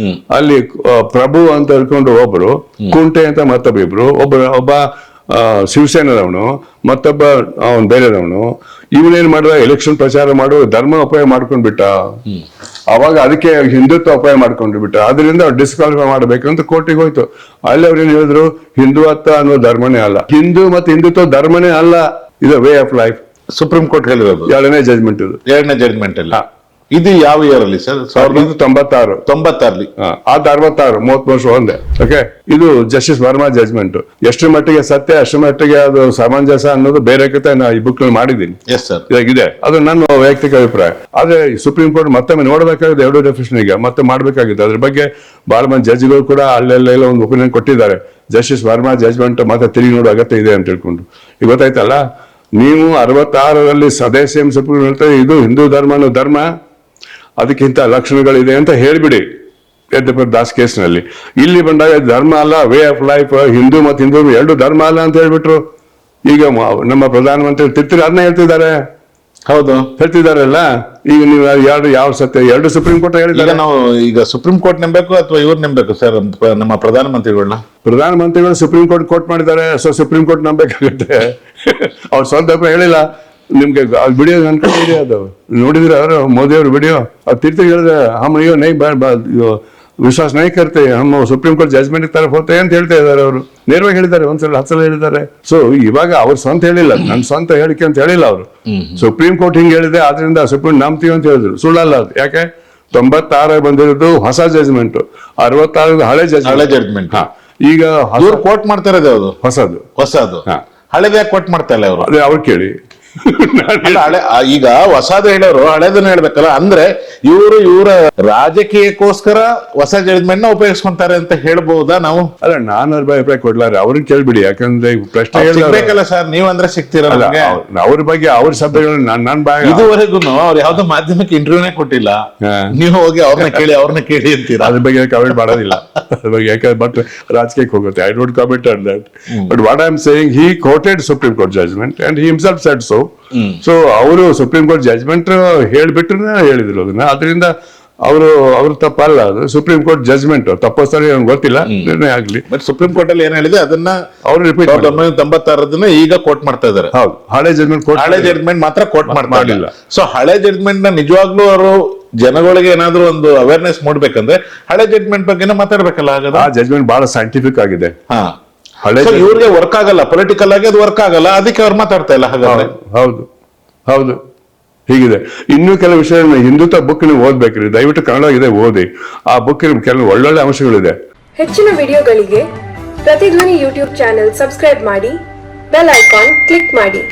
ಅಲ್ಲಿ ಪ್ರಭು ಅಂತ ಹೇಳ್ಕೊಂಡು ಒಬ್ರು, ಕುಂಟೆ ಅಂತ ಮತ್ತೊಬ್ಬ ಇಬ್ರು, ಒಬ್ಬ ಶಿವಸೇನದವನು, ಮತ್ತೊಬ್ಬ ಅವನ್ ಬೇರೆದವನು. ಇವನೇನ್ ಮಾಡಿದ, ಎಲೆಕ್ಷನ್ ಪ್ರಚಾರ ಮಾಡೋ ಧರ್ಮ ಉಪಯೋಗ ಮಾಡ್ಕೊಂಡ್ ಬಿಟ್ಟ. ಅವಾಗ ಅದಕ್ಕೆ ಹಿಂದುತ್ವ ಉಪಯೋಗ ಮಾಡ್ಕೊಂಡು ಬಿಟ್ಟ. ಅದರಿಂದ ಅವ್ರು ಡಿಸ್ಕ್ವಾಲಿಫೈ ಮಾಡ್ಬೇಕಂತ ಕೋರ್ಟಿಗೆ ಹೋಯ್ತು. ಅಲ್ಲಿ ಅವ್ರು ಏನ್ ಹೇಳಿದ್ರು, ಹಿಂದುತ್ವ ಅನ್ನೋ ಧರ್ಮನೇ ಅಲ್ಲ, ಹಿಂದೂ ಮತ್ತೆ ಹಿಂದುತ್ವ ಧರ್ಮನೇ ಅಲ್ಲ, ಇದು way of life. Supreme court ಹೇಳಿರೋದು ಎರಡನೇ ಜಜ್ಮೆಂಟ್ ಇದು. ಎರಡನೇ ಜಜ್ಮೆಂಟ್ ಅಲ್ಲಿ ಇದು ಯಾವ ಇಯರ್ ಅಲ್ಲಿ ಸರ್? 1996 ಅದು 66, 33 ವರ್ಷ ಒಂದೇ. ಓಕೆ, ಇದು ಜಸ್ಟಿಸ್ ವರ್ಮಾ ಜಜ್ಮೆಂಟ್. ಎಷ್ಟು ಮಟ್ಟಿಗೆ ಸತ್ಯ, ಅಷ್ಟು ಮಟ್ಟಿಗೆ ಅದು ಸಮಂಜಸ ಅನ್ನೋದು ಬೇರೆ ಕತೆ ನಾ ಈ ಬುಕ್ ಮಾಡಿದ್ದೀನಿ. ಇದಾಗಿದೆ, ಅದು ನನ್ನ ವೈಯಕ್ತಿಕ ಅಭಿಪ್ರಾಯ. ಆದ್ರೆ ಸುಪ್ರೀಂ ಕೋರ್ಟ್ ಮತ್ತೊಮ್ಮೆ ನೋಡಬೇಕಾಗಿದೆ, ಎರಡು ಡೆಫಿನೇಷನ್ ಈಗ ಮತ್ತೆ ಮಾಡ್ಬೇಕಾಗಿದೆ. ಅದ್ರ ಬಗ್ಗೆ ಬಹಳ ಮಂದಿ ಜಡ್ಜ್ಗಳು ಕೂಡ ಅಲ್ಲೆಲ್ಲ ಒಂದು ಒಪಿನಿಯನ್ ಕೊಟ್ಟಿದ್ದಾರೆ. ಜಸ್ಟಿಸ್ ವರ್ಮಾ ಜಜ್ಮೆಂಟ್ ಮತ್ತೆ ತಿರುಗಿ ನೋಡೋ ಅಗತ್ಯ ಇದೆ ಅಂತ ಹೇಳ್ಕೊಂಡು. ಈಗ ಗೊತ್ತಾಯ್ತಲ್ಲ, ನೀವು 66ರಲ್ಲಿ ಸದಸ್ಯ ಸುಪ್ರೀಂ ಹೇಳ್ತಾರೆ ಇದು ಹಿಂದೂ ಧರ್ಮ ಅನ್ನೋ ಧರ್ಮ, ಅದಕ್ಕಿಂತ ಲಕ್ಷಣಗಳಿದೆ ಅಂತ ಹೇಳ್ಬಿಡಿ ಯಜ್ಞಪುರ ದಾಸ್ ಕೇಸ್ನಲ್ಲಿ. ಇಲ್ಲಿ ಬಂದಾಗ ಧರ್ಮ ಅಲ್ಲ, ವೇ ಆಫ್ ಲೈಫ್, ಹಿಂದೂ ಮತ್ತು ಹಿಂದೂ ಎರಡು ಧರ್ಮ ಅಲ್ಲ ಅಂತ ಹೇಳ್ಬಿಟ್ರು. ಈಗ ನಮ್ಮ ಪ್ರಧಾನಮಂತ್ರಿ ತಿರ್ತಿರಿ ಅದನ್ನ ಹೇಳ್ತಿದ್ದಾರೆ. ಹೌದು, ಹೇಳ್ತಿದಾರಲ್ಲ. ಈಗ ನೀವು ಯಾವ ಸತ್ಯ? ಎರಡು ಸುಪ್ರೀಂ ಕೋರ್ಟ್ ಹೇಳಿದ್ದಾರೆ. ನಾವು ಈಗ ಸುಪ್ರೀಂ ಕೋರ್ಟ್ ನಂಬೇಕು ಅಥವಾ ಇವ್ರು ನಂಬೇಕು ಸರ್ ನಮ್ಮ ಪ್ರಧಾನಮಂತ್ರಿಗಳನ್ನ? ಪ್ರಧಾನಮಂತ್ರಿಗಳು ಸುಪ್ರೀಂ ಕೋರ್ಟ್ ಕೋರ್ಟ್ ಮಾಡಿದ್ದಾರೆ, ಸೊ ಸುಪ್ರೀಂ ಕೋರ್ಟ್ ನಂಬೇಕಾಗುತ್ತೆ. ಅವ್ರು ಸ್ವಂತ ಹೇಳಿಲ್ಲ. ನಿಮ್ಗೆ ವಿಡಿಯೋ ಅನ್ಕೊಂಡಿದೆ, ಅದು ನೋಡಿದ್ರೆ ಅವರು ಮೋದಿ ಅವ್ರ ವಿಡಿಯೋ, ಅದು ತಿರ್ತಿ ಹೇಳಿದ್ರೆ ಹಮ್ ಅಯ್ಯೋ ನೈ ವಿಶ್ವಾಸ ನೈ ಕರ್ತೆ, ಹಮ್ ಸುಪ್ರೀಂ ಕೋರ್ಟ್ ಜಜ್ಮೆಂಟ್ ತರ ಹೋಗ್ತೇವೆ ಅಂತ ಹೇಳ್ತಾ ಇದ್ದಾರೆ. ಅವರು ನೇರವಾಗಿ ಹೇಳಿದ್ದಾರೆ, ಒಂದ್ಸಲ 10 ಸಲ ಹೇಳಿದ್ದಾರೆ. ಸೊ ಇವಾಗ ಅವ್ರು ಸ್ವಂತ ಹೇಳಿಲ್ಲ, ನನ್ನ ಸ್ವಂತ ಹೇಳಿಕೆ ಅಂತ ಹೇಳಿಲ್ಲ ಅವರು. ಸುಪ್ರೀಂ ಕೋರ್ಟ್ ಹಿಂಗೆ ಹೇಳಿದೆ, ಆದ್ರಿಂದ ಸುಪ್ರೀಂ ನಂಬ್ತೀವಿ ಅಂತ ಹೇಳಿದ್ರು. ಸುಳ್ಳಲ್ಲ ಅದು. ಯಾಕೆ 96 ಬಂದಿರೋದು ಹೊಸ ಜಜ್ಮೆಂಟ್, 66 ಹಳೆ ಜಜ್ಮೆಂಟ್. ಈಗ ಕೋರ್ಟ್ ಮಾಡ್ತಾ ಇರೋದು ಯಾವುದು? ಹೊಸದು. ಹಳೆದ ಯಾಕೆ ಕೋರ್ಟ್ ಮಾಡ್ತಾ ಇಲ್ಲ ಅವರು? ಅದೇ ಅವ್ರು ಕೇಳಿ. ಈಗ ಹೊಸದು ಹೇಳೋರು ಹಳೆದನ್ನ ಹೇಳ್ಬೇಕಲ್ಲ. ಅಂದ್ರೆ ಇವರ ರಾಜಕೀಯಕ್ಕೋಸ್ಕರ ಹೊಸ ಜಡ್ಜ್ಮೆಂಟ್ ನ ಉಪಯೋಗಿಸ್ಕೊಂತಾರೆ ಅಂತ ಹೇಳ್ಬಹುದಾ ನಾವು? ಅಲ್ಲ, ನಾನು ಅಭಿಪ್ರಾಯ ಕೊಡ್ಲಾರ, ಅವ್ರಿಗೆ ಕೇಳ್ಬಿಡಿ. ಯಾಕಂದ್ರೆ ಪ್ರಶ್ನೆ ಹೇಳ್ಬೇಕಲ್ಲ ಸರ್, ನೀವಂದ್ರೆ ಸಿಗ್ತೀರಲ್ಲ. ಅವ್ರ ಬಗ್ಗೆ ಅವ್ರ ಶಬ್ದಗಳನ್ನ ನನ್ನ ಬಾಯಿ ಇದುವರೆಗೂ ಅವ್ರು ಯಾವ್ದೋ ಮಾಧ್ಯಮಕ್ಕೆ ಇಂಟರ್ವ್ಯೂನೇ ಕೊಟ್ಟಿಲ್ಲ. ನೀವು ಹೋಗಿ ಅವ್ರನ್ನ ಕೇಳಿ ಅಂತೀರಾ? ಅದ್ರ ಬಗ್ಗೆ ಕಮೆಂಟ್ ಮಾಡೋದಿಲ್ಲ. ಅದ್ರ ಬಗ್ಗೆ ಯಾಕಂದ್ರೆ ಬಟ್ ರಾಜಕೀಯಕ್ಕೆ ಹೋಗುತ್ತೆ. I don't comment on that. But what I am saying, he quoted Supreme Court judgement and he himself said so. So ಅವರು ಸುಪ್ರೀಂ ಕೋರ್ಟ್ ಜಜ್ಮೆಂಟ್ ಹೇಳ್ಬಿಟ್ರೆ ಹೇಳಿದ್ರು ಅದನ್ನ. ಅದರಿಂದ ಅವರು ತಪ್ಪಲ್ಲ, ಅದು ಸುಪ್ರೀಂ ಕೋರ್ಟ್ ಜಜ್ಮೆಂಟ್, ತಪ್ಪೋಸ್ತಾರೆ ಗೊತ್ತಿಲ್ಲ, ನಿರ್ಣಯ ಆಗ್ಲಿ. ಬಟ್ ಸುಪ್ರೀಂ ಕೋರ್ಟ್ ಅಲ್ಲಿ ಏನ್ ಹೇಳಿದೆ ಅದನ್ನ ಅವರು ರಿಪೀಟ್ 1996 ಈಗ ಕೋರ್ಟ್ ಮಾಡ್ತಾ ಇದಾರೆ. ಹೌದು, ಹಳೆ ಜಜ್ಮೆಂಟ್ ಕೋರ್ಟ್, ಹಳೆ ಜಡ್ಜ್ಮೆಂಟ್ ಮಾತ್ರ ಕೋರ್ಟ್ ಮಾಡಿಲ್ಲ. ಮಾಡಿಲ್ಲ. ಸೊ ಹಳೆ ಜಡ್ಜ್ಮೆಂಟ್ ನ ನಿಜವಾಗ್ಲೂ ಅವರು ಜನಗಳಿಗೆ ಏನಾದ್ರು ಒಂದು ಅವೇರ್ನೆಸ್ ಮೂಡ್ಬೇಕಂದ್ರೆ ಹಳೆ ಜಡ್ಜ್ಮೆಂಟ್ ಬಗ್ಗೆ ಮಾತಾಡ್ಬೇಕಲ್ಲ. ಹಾಗಾದ್ರೆ ಆ ಜಜ್ಮೆಂಟ್ ಬಹಳ ಸೈಂಟಿಫಿಕ್ ಆಗಿದೆ. ಹಳೆ ಇವ್ರಿಗೆ ವರ್ಕ್ ಆಗಲ್ಲ, ಪೊಲಿಟಿಕಲ್ ಆಗಿ ಅದು ವರ್ಕ್ ಆಗಲ್ಲ, ಅದಕ್ಕೆ ಅವ್ರು ಮಾತಾಡ್ತಾ ಇಲ್ಲ. ಹಾಗಾದ್ರೆ ಹೌದು ಹೌದು ಹೀಗಿದೆ. ಇನ್ನೂ ಕೆಲವು ವಿಷಯ ಹಿಂದುತ್ವ ಬುಕ್ ನೀವು ಓದ್ಬೇಕ್ರಿ, ದಯವಿಟ್ಟು ಕನ್ನಡ ಇದೆ, ಓದಿ. ಆ ಬುಕ್ ಕೆಲವು ಒಳ್ಳೊಳ್ಳೆ ಅಂಶಗಳಿದೆ. ಹೆಚ್ಚಿನ ವಿಡಿಯೋಗಳಿಗೆ ಪ್ರತಿಧ್ವನಿ ಯೂಟ್ಯೂಬ್ ಚಾನೆಲ್ ಸಬ್ಸ್ಕ್ರೈಬ್ ಮಾಡಿ, ಬೆಲ್ ಐಕಾನ್ ಕ್ಲಿಕ್ ಮಾಡಿ.